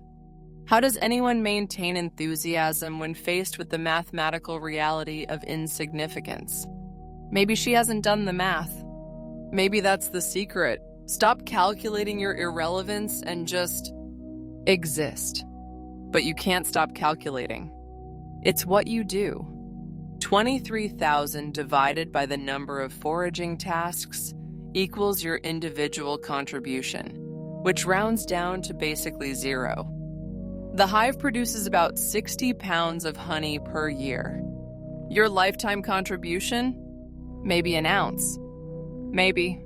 How does anyone maintain enthusiasm when faced with the mathematical reality of insignificance? Maybe she hasn't done the math. Maybe that's the secret. Stop calculating your irrelevance and just exist. But you can't stop calculating. It's what you do. 23,000 divided by the number of foraging tasks equals your individual contribution, which rounds down to basically zero. The hive produces about 60 pounds of honey per year. Your lifetime contribution? Maybe an ounce. Maybe.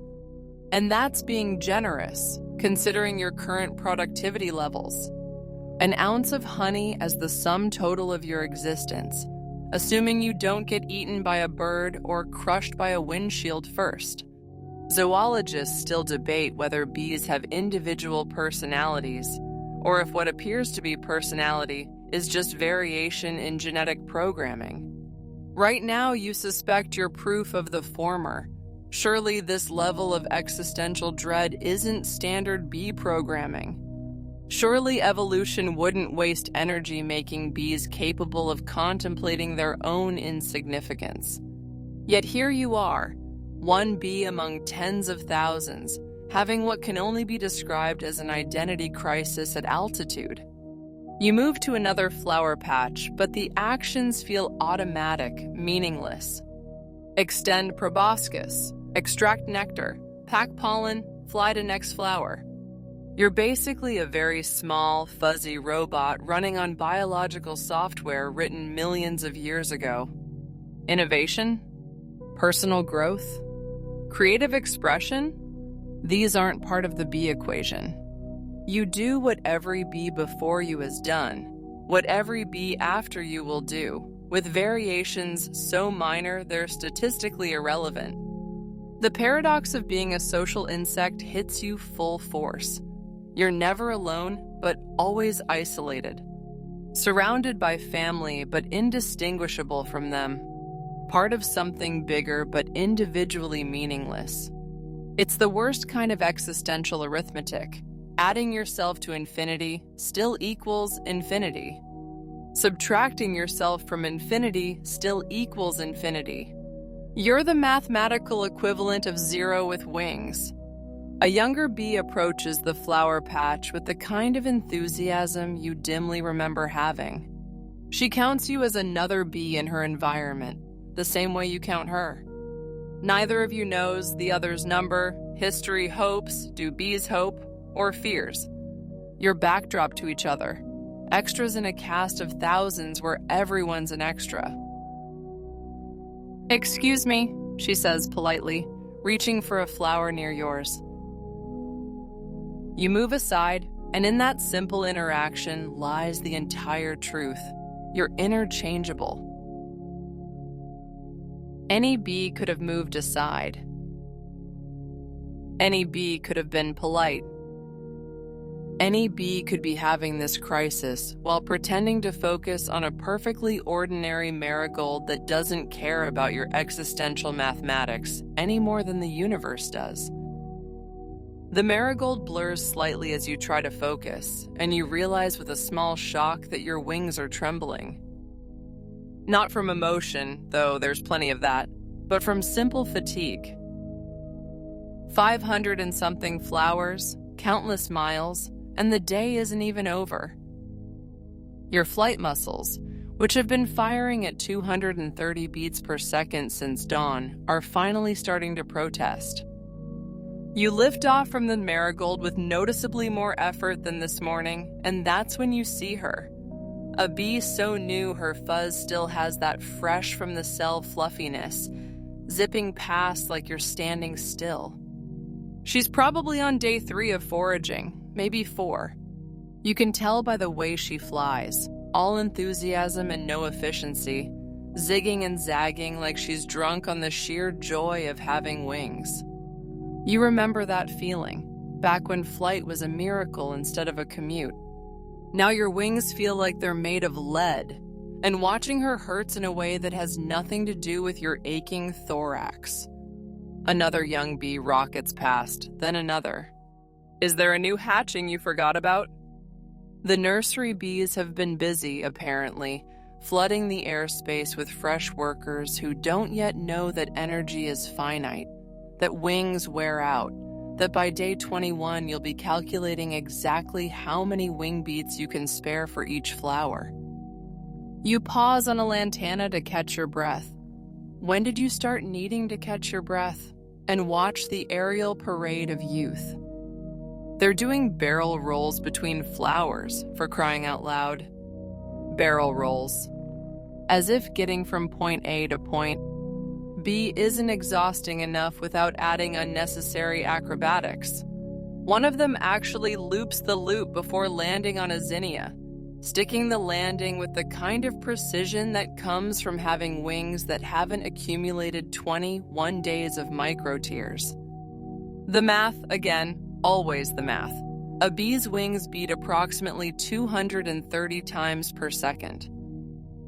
And that's being generous, considering your current productivity levels. An ounce of honey as the sum total of your existence, assuming you don't get eaten by a bird or crushed by a windshield first. Zoologists still debate whether bees have individual personalities, or if what appears to be personality is just variation in genetic programming. Right now, you suspect you're proof of the former. Surely this level of existential dread isn't standard bee programming. Surely evolution wouldn't waste energy making bees capable of contemplating their own insignificance. Yet here you are, one bee among tens of thousands, having what can only be described as an identity crisis at altitude. You move to another flower patch, but the actions feel automatic, meaningless. Extend proboscis, extract nectar, pack pollen, fly to next flower. You're basically a very small, fuzzy robot running on biological software written millions of years ago. Innovation? Personal growth? Creative expression? These aren't part of the bee equation. You do what every bee before you has done, what every bee after you will do, with variations so minor they're statistically irrelevant. The paradox of being a social insect hits you full force. You're never alone, but always isolated. Surrounded by family, but indistinguishable from them. Part of something bigger, but individually meaningless. It's the worst kind of existential arithmetic. Adding yourself to infinity still equals infinity. Subtracting yourself from infinity still equals infinity. You're the mathematical equivalent of zero with wings. A younger bee approaches the flower patch with the kind of enthusiasm you dimly remember having. She counts you as another bee in her environment, the same way you count her. Neither of you knows the other's number, history, hopes, do bees hope, or fears. You're backdrop to each other, extras in a cast of thousands where everyone's an extra. "Excuse me," she says politely, reaching for a flower near yours. You move aside, and in that simple interaction lies the entire truth. You're interchangeable. Any bee could have moved aside. Any bee could have been polite. Any bee could be having this crisis while pretending to focus on a perfectly ordinary marigold that doesn't care about your existential mathematics any more than the universe does. The marigold blurs slightly as you try to focus, and you realize with a small shock that your wings are trembling. Not from emotion, though there's plenty of that, but from simple fatigue. 500 and something flowers, countless miles, and the day isn't even over. Your flight muscles, which have been firing at 230 beats per second since dawn, are finally starting to protest. You lift off from the marigold with noticeably more effort than this morning, and that's when you see her. A bee so new her fuzz still has that fresh from the cell fluffiness, zipping past like you're standing still. She's probably on day 3 of foraging, maybe 4. You can tell by the way she flies, all enthusiasm and no efficiency, zigging and zagging like she's drunk on the sheer joy of having wings. You remember that feeling, back when flight was a miracle instead of a commute. Now your wings feel like they're made of lead, and watching her hurts in a way that has nothing to do with your aching thorax. Another young bee rockets past, then another. Is there a new hatching you forgot about? The nursery bees have been busy, apparently, flooding the airspace with fresh workers who don't yet know that energy is finite, that wings wear out, that by day 21 you'll be calculating exactly how many wing beats you can spare for each flower. You pause on a lantana to catch your breath. When did you start needing to catch your breath? And watch the aerial parade of youth. They're doing barrel rolls between flowers, for crying out loud. Barrel rolls. As if getting from point A to point B isn't exhausting enough without adding unnecessary acrobatics. One of them actually loops the loop before landing on a zinnia, sticking the landing with the kind of precision that comes from having wings that haven't accumulated 21 days of micro-tears. The math, again, always the math. A bee's wings beat approximately 230 times per second.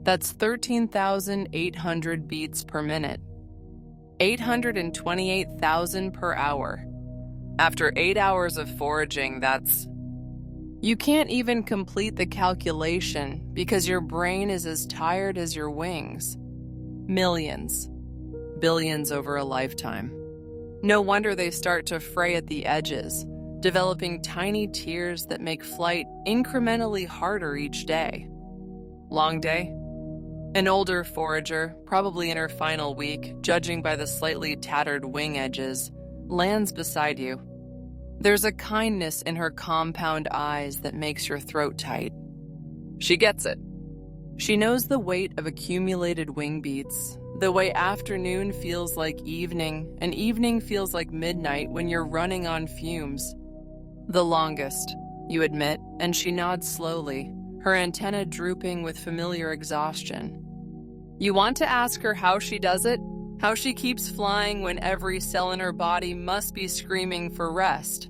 That's 13,800 beats per minute. 828,000 per hour. After 8 hours of foraging, that's... You can't even complete the calculation because your brain is as tired as your wings. Millions. Billions over a lifetime. No wonder they start to fray at the edges, developing tiny tears that make flight incrementally harder each day. Long day? An older forager, probably in her final week, judging by the slightly tattered wing edges, lands beside you. There's a kindness in her compound eyes that makes your throat tight. She gets it. She knows the weight of accumulated wing beats, the way afternoon feels like evening, and evening feels like midnight when you're running on fumes. The longest, you admit, and she nods slowly, her antenna drooping with familiar exhaustion. You want to ask her how she does it? How she keeps flying when every cell in her body must be screaming for rest.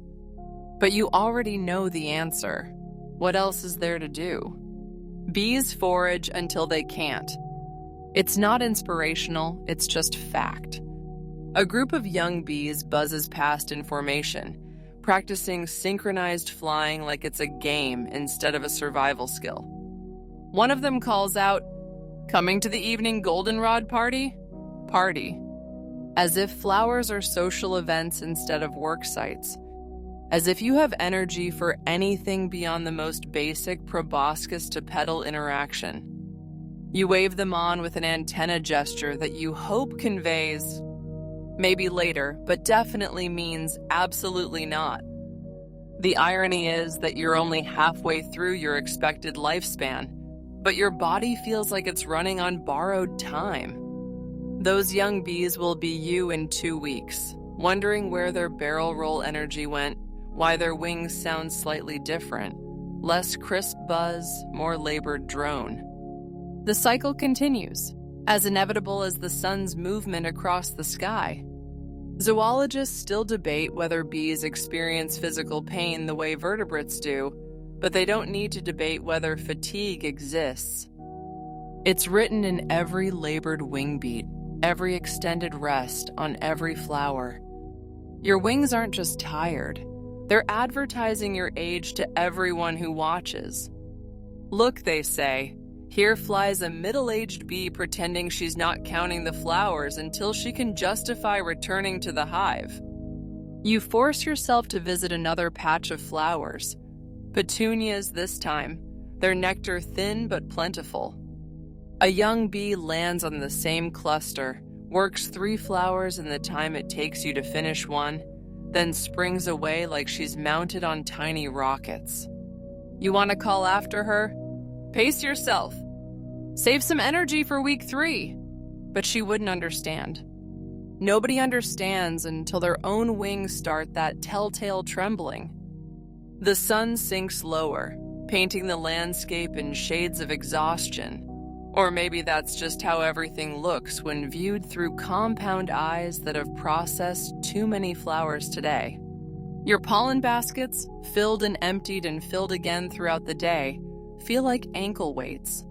But you already know the answer. What else is there to do? Bees forage until they can't. It's not inspirational, it's just fact. A group of young bees buzzes past in formation, practicing synchronized flying like it's a game instead of a survival skill. One of them calls out, "Coming to the evening goldenrod party?" Party. As if flowers are social events instead of work sites. As if you have energy for anything beyond the most basic proboscis to petal interaction. You wave them on with an antenna gesture that you hope conveys, maybe later, but definitely means absolutely not. The irony is that you're only halfway through your expected lifespan, but your body feels like it's running on borrowed time. Those young bees will be you in 2 weeks, wondering where their barrel roll energy went, why their wings sound slightly different, less crisp buzz, more labored drone. The cycle continues, as inevitable as the sun's movement across the sky. Zoologists still debate whether bees experience physical pain the way vertebrates do, but they don't need to debate whether fatigue exists. It's written in every labored wing beat, every extended rest on every flower. Your wings aren't just tired. They're advertising your age to everyone who watches. Look, they say, here flies a middle-aged bee pretending she's not counting the flowers until she can justify returning to the hive. You force yourself to visit another patch of flowers. Petunias this time, their nectar thin but plentiful. A young bee lands on the same cluster, works 3 flowers in the time it takes you to finish one, then springs away like she's mounted on tiny rockets. You want to call after her? Pace yourself. Save some energy for week 3. But she wouldn't understand. Nobody understands until their own wings start that telltale trembling. The sun sinks lower, painting the landscape in shades of exhaustion. Or maybe that's just how everything looks when viewed through compound eyes that have processed too many flowers today. Your pollen baskets, filled and emptied and filled again throughout the day, feel like ankle weights.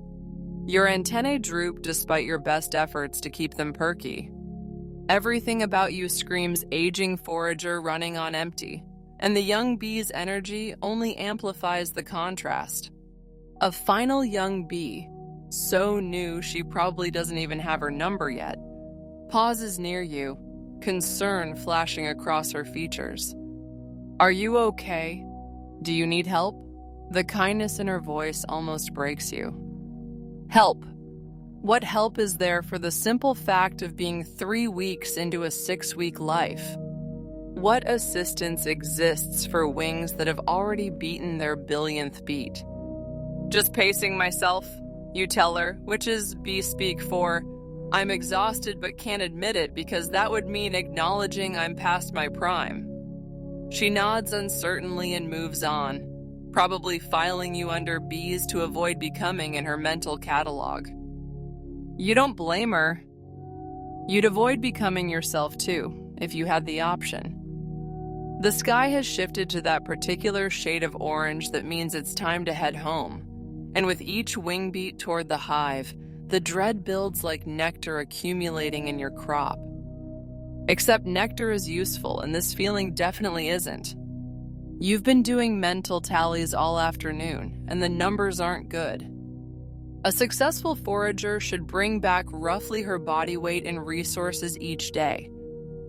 Your antennae droop despite your best efforts to keep them perky. Everything about you screams aging forager running on empty, and the young bee's energy only amplifies the contrast. A final young bee, so new she probably doesn't even have her number yet, pauses near you, concern flashing across her features. "Are you okay? Do you need help?" The kindness in her voice almost breaks you. Help. What help is there for the simple fact of being 3 weeks into a 6-week life? What assistance exists for wings that have already beaten their billionth beat? "Just pacing myself," you tell her, which is bee speak for, "I'm exhausted but can't admit it because that would mean acknowledging I'm past my prime." She nods uncertainly and moves on, probably filing you under bees to avoid becoming in her mental catalog. You don't blame her. You'd avoid becoming yourself too, if you had the option. The sky has shifted to that particular shade of orange that means it's time to head home. And with each wing beat toward the hive, the dread builds like nectar accumulating in your crop. Except nectar is useful, and this feeling definitely isn't. You've been doing mental tallies all afternoon, and the numbers aren't good. A successful forager should bring back roughly her body weight in resources each day.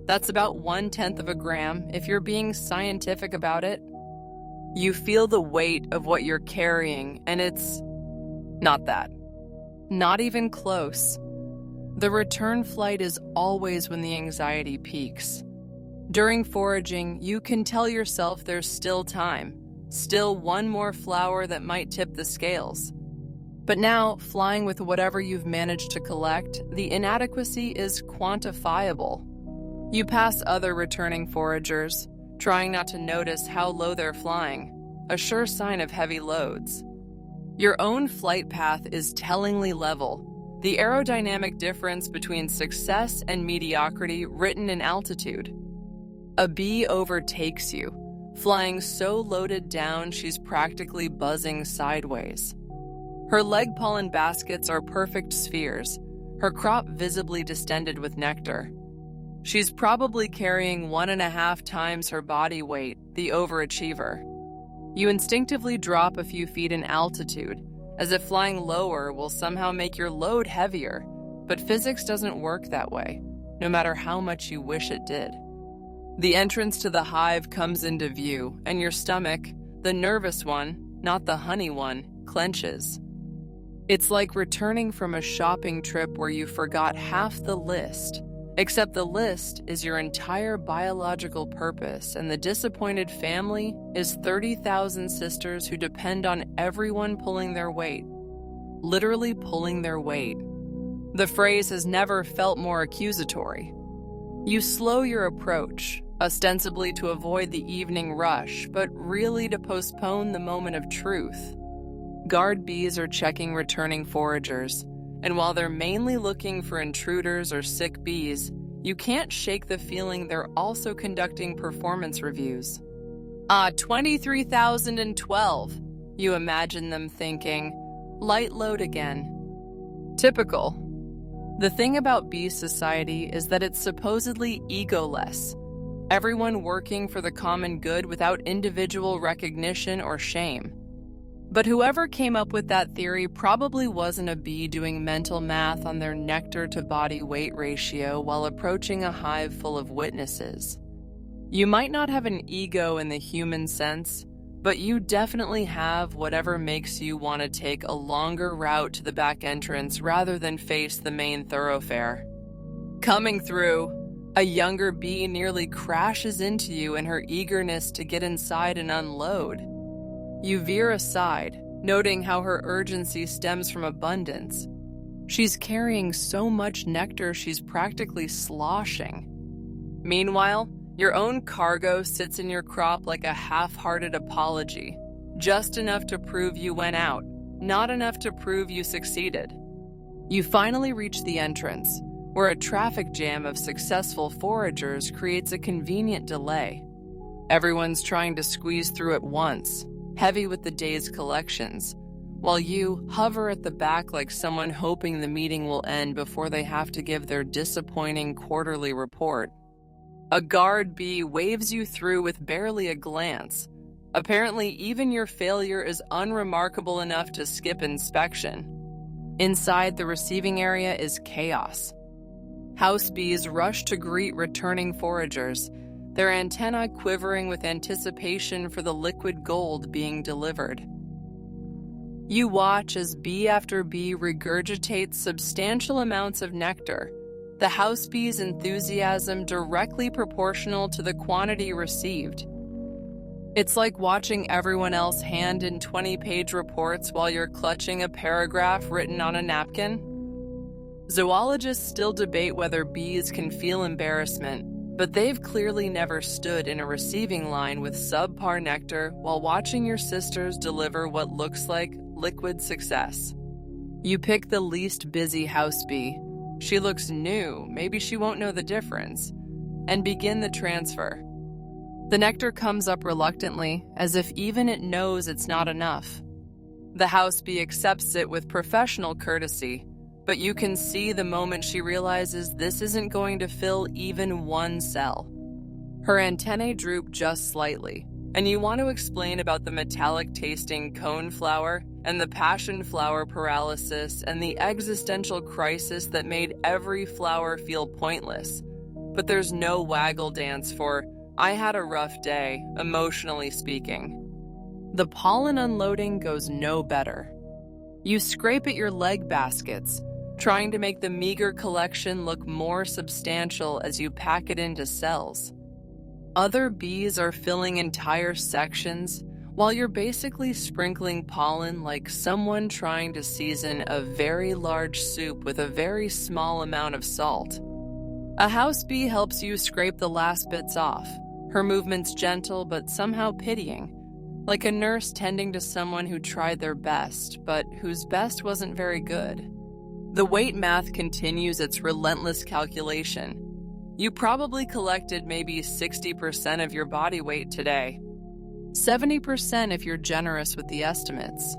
That's about 1/10 of a gram if you're being scientific about it. You feel the weight of what you're carrying, and it's not that. Not even close. The return flight is always when the anxiety peaks. During foraging, you can tell yourself there's still time, still one more flower that might tip the scales. But now, flying with whatever you've managed to collect, the inadequacy is quantifiable. You pass other returning foragers, trying not to notice how low they're flying, a sure sign of heavy loads. Your own flight path is tellingly level, the aerodynamic difference between success and mediocrity written in altitude. A bee overtakes you, flying so loaded down she's practically buzzing sideways. Her leg pollen baskets are perfect spheres, her crop visibly distended with nectar. She's probably carrying 1.5 times her body weight, the overachiever. You instinctively drop a few feet in altitude, as if flying lower will somehow make your load heavier, but physics doesn't work that way, no matter how much you wish it did. The entrance to the hive comes into view, and your stomach, the nervous one, not the honey one, clenches. It's like returning from a shopping trip where you forgot half the list, except the list is your entire biological purpose, and the disappointed family is 30,000 sisters who depend on everyone pulling their weight. Literally pulling their weight. The phrase has never felt more accusatory. You slow your approach, ostensibly to avoid the evening rush, but really to postpone the moment of truth. Guard bees are checking returning foragers, and while they're mainly looking for intruders or sick bees, you can't shake the feeling they're also conducting performance reviews. 23,012, you imagine them thinking. Light load again. Typical. The thing about bee society is that it's supposedly egoless. Everyone working for the common good without individual recognition or shame. But whoever came up with that theory probably wasn't a bee doing mental math on their nectar to body weight ratio while approaching a hive full of witnesses. You might not have an ego in the human sense, but you definitely have whatever makes you want to take a longer route to the back entrance rather than face the main thoroughfare. Coming through, a younger bee nearly crashes into you in her eagerness to get inside and unload. You veer aside, noting how her urgency stems from abundance. She's carrying so much nectar she's practically sloshing. Meanwhile, your own cargo sits in your crop like a half-hearted apology, just enough to prove you went out, not enough to prove you succeeded. You finally reach the entrance, where a traffic jam of successful foragers creates a convenient delay. Everyone's trying to squeeze through at once, heavy with the day's collections, while you hover at the back like someone hoping the meeting will end before they have to give their disappointing quarterly report. A guard bee waves you through with barely a glance. Apparently, even your failure is unremarkable enough to skip inspection. Inside the receiving area is chaos. House bees rush to greet returning foragers, their antennae quivering with anticipation for the liquid gold being delivered. You watch as bee after bee regurgitates substantial amounts of nectar, the house bee's enthusiasm directly proportional to the quantity received. It's like watching everyone else hand in 20-page reports while you're clutching a paragraph written on a napkin. Zoologists still debate whether bees can feel embarrassment, but they've clearly never stood in a receiving line with subpar nectar while watching your sisters deliver what looks like liquid success. You pick the least busy house bee. She looks new, maybe she won't know the difference, and begin the transfer. The nectar comes up reluctantly, as if even it knows it's not enough. The house bee accepts it with professional courtesy, but you can see the moment she realizes this isn't going to fill even one cell. Her antennae droop just slightly, and you want to explain about the metallic-tasting cone flower and the passion flower paralysis and the existential crisis that made every flower feel pointless. But there's no waggle dance for, I had a rough day, emotionally speaking. The pollen unloading goes no better. You scrape at your leg baskets, trying to make the meager collection look more substantial as you pack it into cells. Other bees are filling entire sections, while you're basically sprinkling pollen like someone trying to season a very large soup with a very small amount of salt. A house bee helps you scrape the last bits off, her movements gentle but somehow pitying, like a nurse tending to someone who tried their best, but whose best wasn't very good. The weight math continues its relentless calculation. You probably collected maybe 60% of your body weight today. 70% if you're generous with the estimates.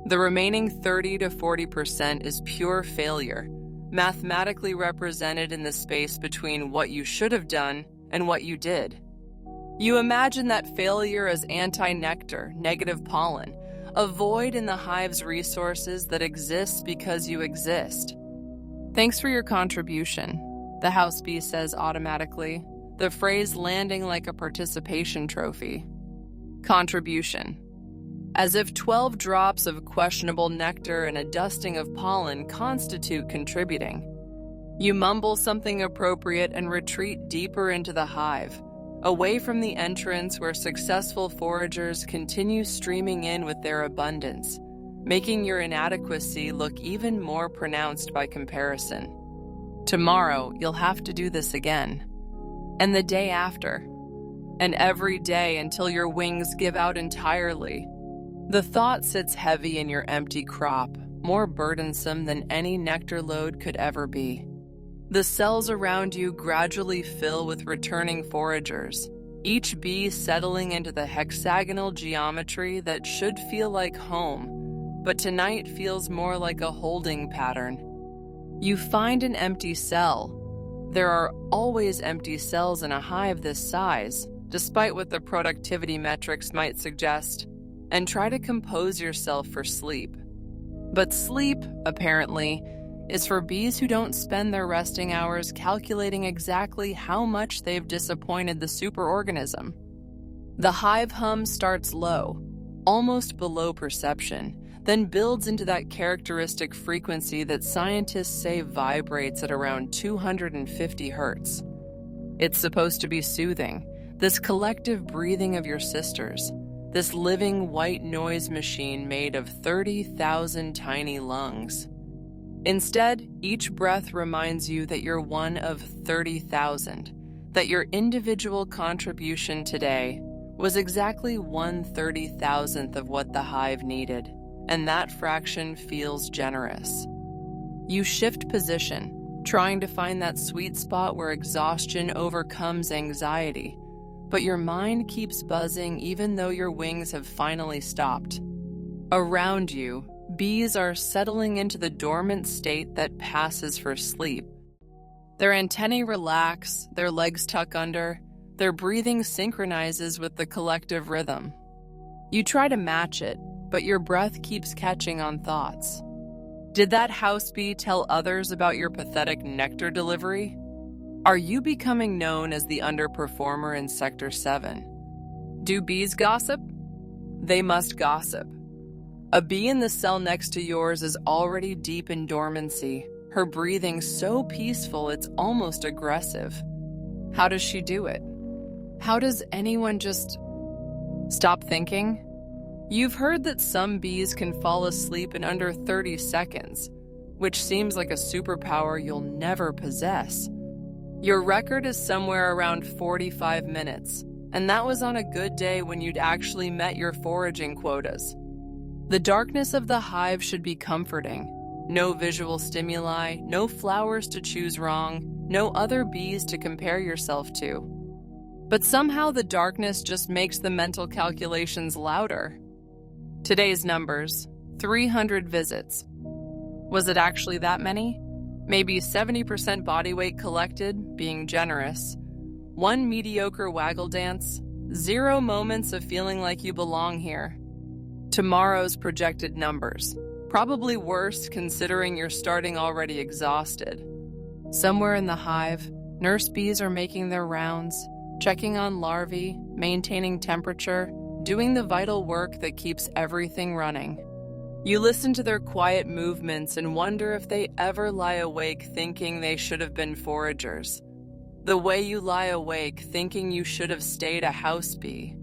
The remaining 30 to 40% is pure failure, mathematically represented in the space between what you should have done and what you did. You imagine that failure as anti-nectar, negative pollen, a void in the hive's resources that exists because you exist. Thanks for your contribution, the house bee says automatically, the phrase landing like a participation trophy. Contribution. As if 12 drops of questionable nectar and a dusting of pollen constitute contributing. You mumble something appropriate and retreat deeper into the hive, away from the entrance where successful foragers continue streaming in with their abundance, making your inadequacy look even more pronounced by comparison. Tomorrow, you'll have to do this again. And the day after. And every day until your wings give out entirely. The thought sits heavy in your empty crop, more burdensome than any nectar load could ever be. The cells around you gradually fill with returning foragers, each bee settling into the hexagonal geometry that should feel like home, but tonight feels more like a holding pattern. You find an empty cell. There are always empty cells in a hive this size, despite what the productivity metrics might suggest, and try to compose yourself for sleep. But sleep, apparently, is for bees who don't spend their resting hours calculating exactly how much they've disappointed the superorganism. The hive hum starts low, almost below perception, then builds into that characteristic frequency that scientists say vibrates at around 250 hertz. It's supposed to be soothing, this collective breathing of your sisters, this living white noise machine made of 30,000 tiny lungs. Instead, each breath reminds you that you're one of 30,000, that your individual contribution today was exactly 1/30,000th of what the hive needed, and that fraction feels generous. You shift position, trying to find that sweet spot where exhaustion overcomes anxiety, but your mind keeps buzzing even though your wings have finally stopped. Around you, bees are settling into the dormant state that passes for sleep. Their antennae relax, their legs tuck under, their breathing synchronizes with the collective rhythm. You try to match it, but your breath keeps catching on thoughts. Did that house bee tell others about your pathetic nectar delivery? Are you becoming known as the underperformer in Sector 7? Do bees gossip? They must gossip. A bee in the cell next to yours is already deep in dormancy, her breathing so peaceful it's almost aggressive. How does she do it? How does anyone just stop thinking? You've heard that some bees can fall asleep in under 30 seconds, which seems like a superpower you'll never possess. Your record is somewhere around 45 minutes, and that was on a good day when you'd actually met your foraging quotas. The darkness of the hive should be comforting. No visual stimuli, no flowers to choose wrong, no other bees to compare yourself to. But somehow the darkness just makes the mental calculations louder. Today's numbers, 300 visits. Was it actually that many? Maybe 70% body weight collected, being generous. 1 mediocre waggle dance. 0 moments of feeling like you belong here. Tomorrow's projected numbers. Probably worse considering you're starting already exhausted. Somewhere in the hive, nurse bees are making their rounds, checking on larvae, maintaining temperature, doing the vital work that keeps everything running. You listen to their quiet movements and wonder if they ever lie awake thinking they should have been foragers. The way you lie awake thinking you should have stayed a house bee.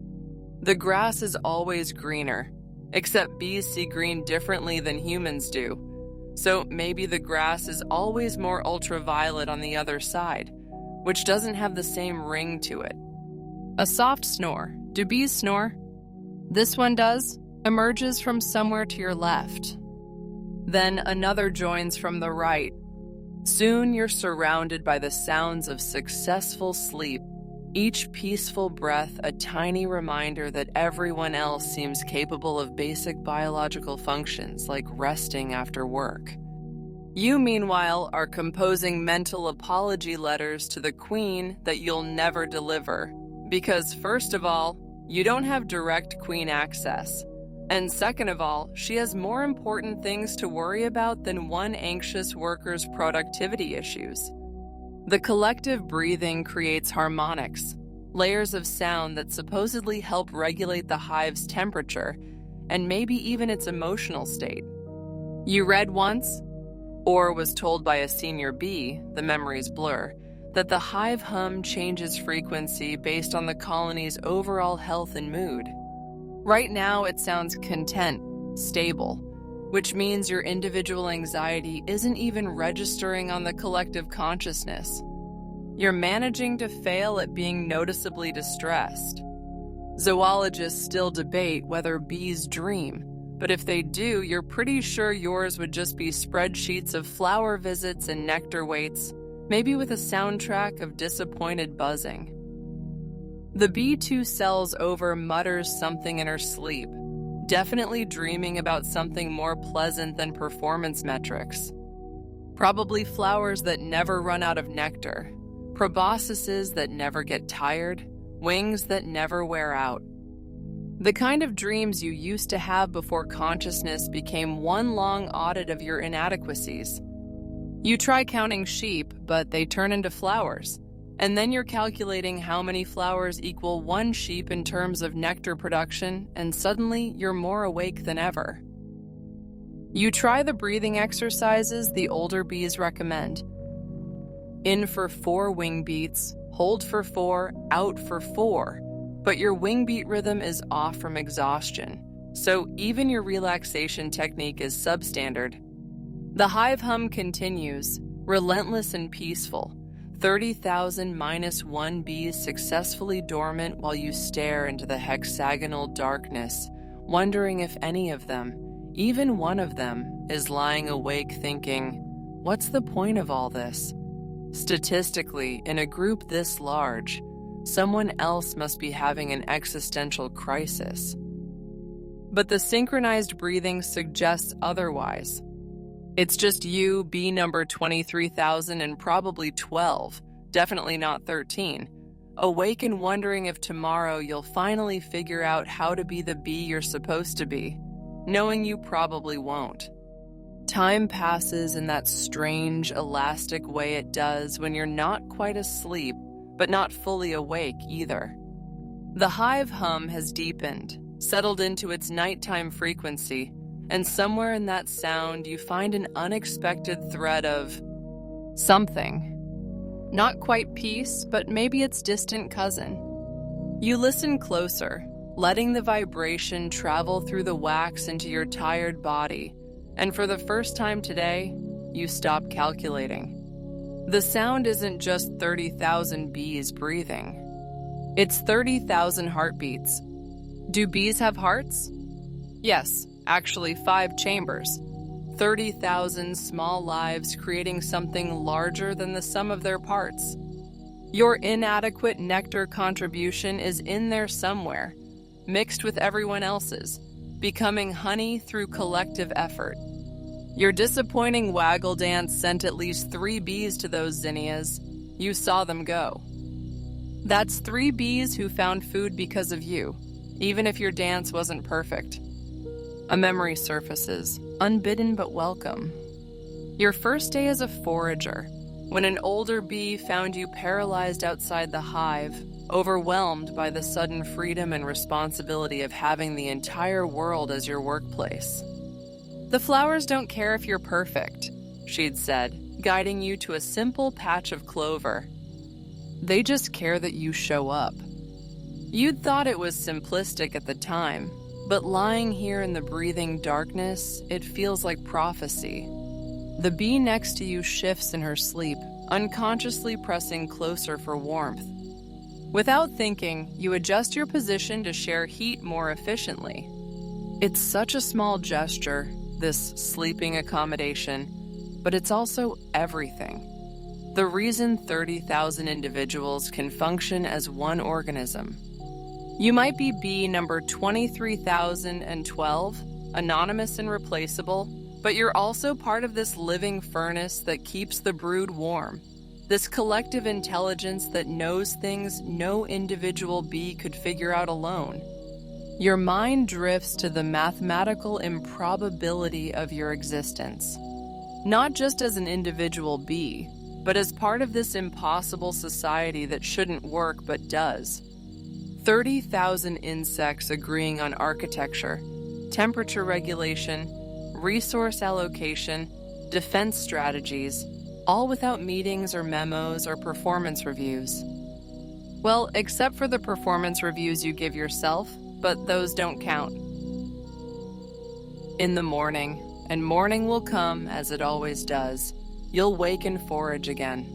The grass is always greener, except bees see green differently than humans do. So maybe the grass is always more ultraviolet on the other side, which doesn't have the same ring to it. A soft snore. Do bees snore? This one does. Emerges from somewhere to your left. Then another joins from the right. Soon you're surrounded by the sounds of successful sleep, each peaceful breath a tiny reminder that everyone else seems capable of basic biological functions like resting after work. You, meanwhile, are composing mental apology letters to the queen that you'll never deliver, because first of all, you don't have direct queen access. And second of all, she has more important things to worry about than one anxious worker's productivity issues. The collective breathing creates harmonics, layers of sound that supposedly help regulate the hive's temperature and maybe even its emotional state. You read once, or was told by a senior bee, the memories blur, that the hive hum changes frequency based on the colony's overall health and mood. Right now, it sounds content, stable, which means your individual anxiety isn't even registering on the collective consciousness. You're managing to fail at being noticeably distressed. Zoologists still debate whether bees dream, but if they do, you're pretty sure yours would just be spreadsheets of flower visits and nectar waits, maybe with a soundtrack of disappointed buzzing. The bee 2 cells over mutters something in her sleep, definitely dreaming about something more pleasant than performance metrics. Probably flowers that never run out of nectar, proboscises that never get tired, wings that never wear out. The kind of dreams you used to have before consciousness became one long audit of your inadequacies. You try counting sheep, but they turn into flowers. And then you're calculating how many flowers equal 1 sheep in terms of nectar production, and suddenly you're more awake than ever. You try the breathing exercises the older bees recommend. In for 4 wing beats, hold for 4, out for 4. But your wing beat rhythm is off from exhaustion, so even your relaxation technique is substandard. The hive hum continues, relentless and peaceful. 30,000 minus 1 bees successfully dormant while you stare into the hexagonal darkness, wondering if any of them, even one of them, is lying awake thinking, what's the point of all this? Statistically, in a group this large, someone else must be having an existential crisis. But the synchronized breathing suggests otherwise. It's just you, bee number 23,000 and probably 12, definitely not 13, awake and wondering if tomorrow you'll finally figure out how to be the bee you're supposed to be, knowing you probably won't. Time passes in that strange, elastic way it does when you're not quite asleep, but not fully awake either. The hive hum has deepened, settled into its nighttime frequency, and somewhere in that sound you find an unexpected thread of something. Not quite peace, but maybe its distant cousin. You listen closer, letting the vibration travel through the wax into your tired body, and for the first time today, you stop calculating. The sound isn't just 30,000 bees breathing. It's 30,000 heartbeats. Do bees have hearts? Yes, actually 5 chambers. 30,000 small lives creating something larger than the sum of their parts. Your inadequate nectar contribution is in there somewhere, mixed with everyone else's, becoming honey through collective effort. Your disappointing waggle dance sent at least 3 bees to those zinnias. You saw them go. That's 3 bees who found food because of you, even if your dance wasn't perfect. A memory surfaces, unbidden but welcome. Your first day as a forager, when an older bee found you paralyzed outside the hive, overwhelmed by the sudden freedom and responsibility of having the entire world as your workplace. The flowers don't care if you're perfect, she'd said, guiding you to a simple patch of clover. They just care that you show up. You'd thought it was simplistic at the time, but lying here in the breathing darkness, it feels like prophecy. The bee next to you shifts in her sleep, unconsciously pressing closer for warmth. Without thinking, you adjust your position to share heat more efficiently. It's such a small gesture, this sleeping accommodation, but it's also everything. The reason 30,000 individuals can function as one organism. You might be bee number 23,012, anonymous and replaceable, but you're also part of this living furnace that keeps the brood warm, this collective intelligence that knows things no individual bee could figure out alone. Your mind drifts to the mathematical improbability of your existence, not just as an individual bee, but as part of this impossible society that shouldn't work but does. 30,000 insects agreeing on architecture, temperature regulation, resource allocation, defense strategies, all without meetings or memos or performance reviews. Well, except for the performance reviews you give yourself, but those don't count. In the morning, and morning will come as it always does, you'll wake and forage again.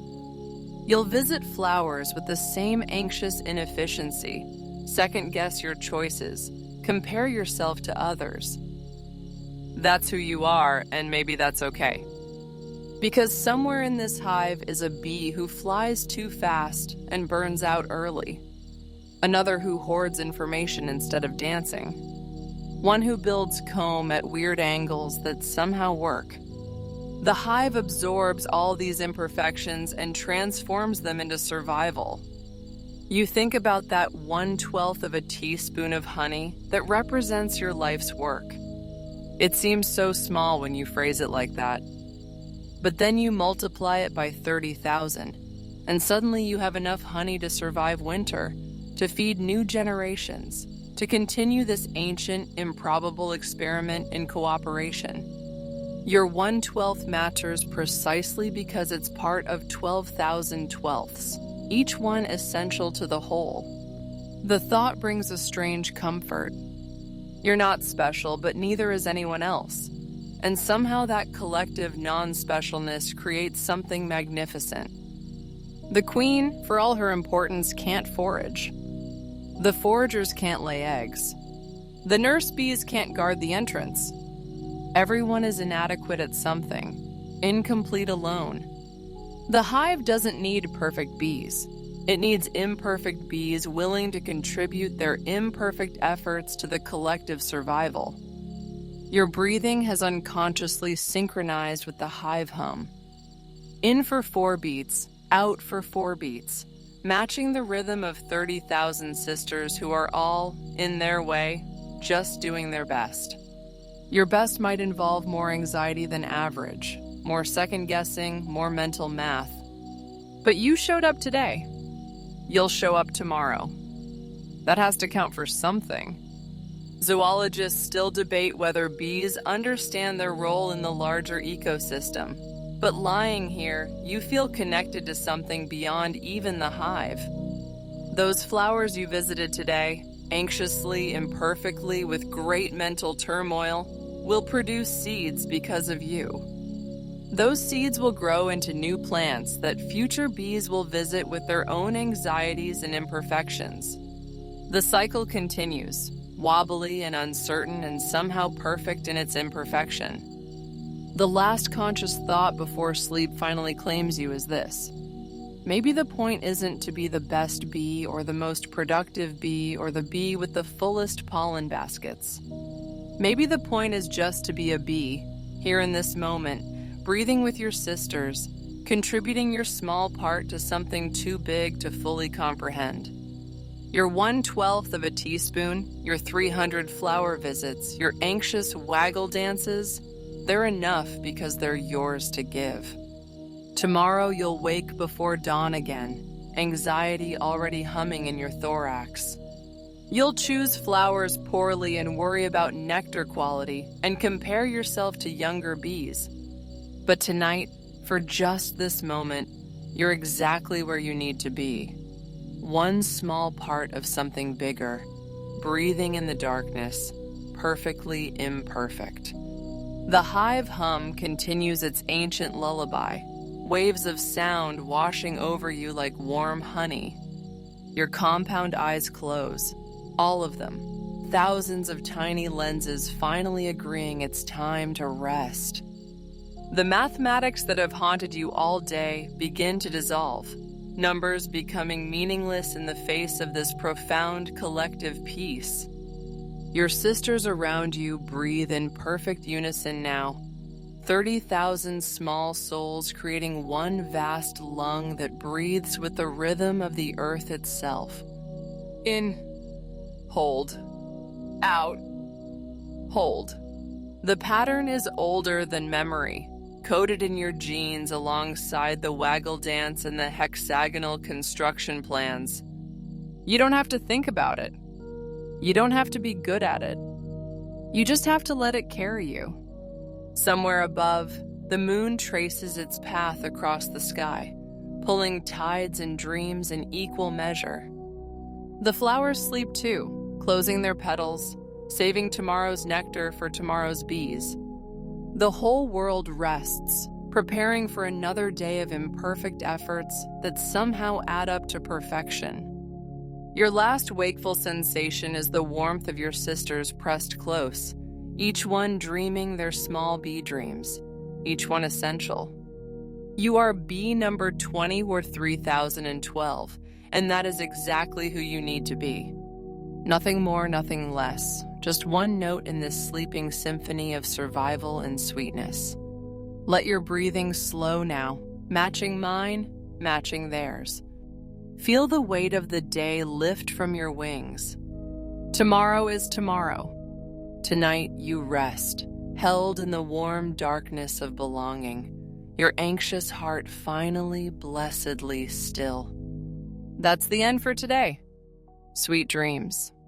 You'll visit flowers with the same anxious inefficiency, second-guess your choices, compare yourself to others. That's who you are, and maybe that's okay. Because somewhere in this hive is a bee who flies too fast and burns out early. Another who hoards information instead of dancing. One who builds comb at weird angles that somehow work. The hive absorbs all these imperfections and transforms them into survival. You think about that 1/12 of a teaspoon of honey that represents your life's work. It seems so small when you phrase it like that. But then you multiply it by 30,000, and suddenly you have enough honey to survive winter, to feed new generations, to continue this ancient, improbable experiment in cooperation. Your 1/12 matters precisely because it's part of 12,000 twelfths, each one essential to the whole. The thought brings a strange comfort. You're not special, but neither is anyone else. And somehow that collective non-specialness creates something magnificent. The queen, for all her importance, can't forage. The foragers can't lay eggs. The nurse bees can't guard the entrance. Everyone is inadequate at something, incomplete alone. The hive doesn't need perfect bees. It needs imperfect bees willing to contribute their imperfect efforts to the collective survival. Your breathing has unconsciously synchronized with the hive hum. In for 4 beats, out for 4 beats, matching the rhythm of 30,000 sisters who are all, in their way, just doing their best. Your best might involve more anxiety than average, more second-guessing, more mental math. But you showed up today. You'll show up tomorrow. That has to count for something. Zoologists still debate whether bees understand their role in the larger ecosystem. But lying here, you feel connected to something beyond even the hive. Those flowers you visited today, anxiously, imperfectly, with great mental turmoil, will produce seeds because of you. Those seeds will grow into new plants that future bees will visit with their own anxieties and imperfections. The cycle continues, wobbly and uncertain and somehow perfect in its imperfection. The last conscious thought before sleep finally claims you is this: maybe the point isn't to be the best bee or the most productive bee or the bee with the fullest pollen baskets. Maybe the point is just to be a bee, here in this moment, breathing with your sisters, contributing your small part to something too big to fully comprehend. Your 1/12 of a teaspoon, your 300 flower visits, your anxious waggle dances, they're enough because they're yours to give. Tomorrow you'll wake before dawn again, anxiety already humming in your thorax. You'll choose flowers poorly and worry about nectar quality and compare yourself to younger bees. But tonight, for just this moment, you're exactly where you need to be. One small part of something bigger, breathing in the darkness, perfectly imperfect. The hive hum continues its ancient lullaby, waves of sound washing over you like warm honey. Your compound eyes close, all of them, thousands of tiny lenses finally agreeing it's time to rest. The mathematics that have haunted you all day begin to dissolve, numbers becoming meaningless in the face of this profound collective peace. Your sisters around you breathe in perfect unison now, 30,000 small souls creating one vast lung that breathes with the rhythm of the earth itself. In, hold, out, hold. The pattern is older than memory, coded in your genes alongside the waggle dance and the hexagonal construction plans. You don't have to think about it. You don't have to be good at it. You just have to let it carry you. Somewhere above, the moon traces its path across the sky, pulling tides and dreams in equal measure. The flowers sleep too, closing their petals, saving tomorrow's nectar for tomorrow's bees. The whole world rests, preparing for another day of imperfect efforts that somehow add up to perfection. Your last wakeful sensation is the warmth of your sisters pressed close, each one dreaming their small bee dreams, each one essential. You are bee number 20 or 3012, and that is exactly who you need to be. Nothing more, nothing less, just one note in this sleeping symphony of survival and sweetness. Let your breathing slow now, matching mine, matching theirs. Feel the weight of the day lift from your wings. Tomorrow is tomorrow. Tonight you rest, held in the warm darkness of belonging, your anxious heart finally blessedly still. That's the end for today. Sweet dreams.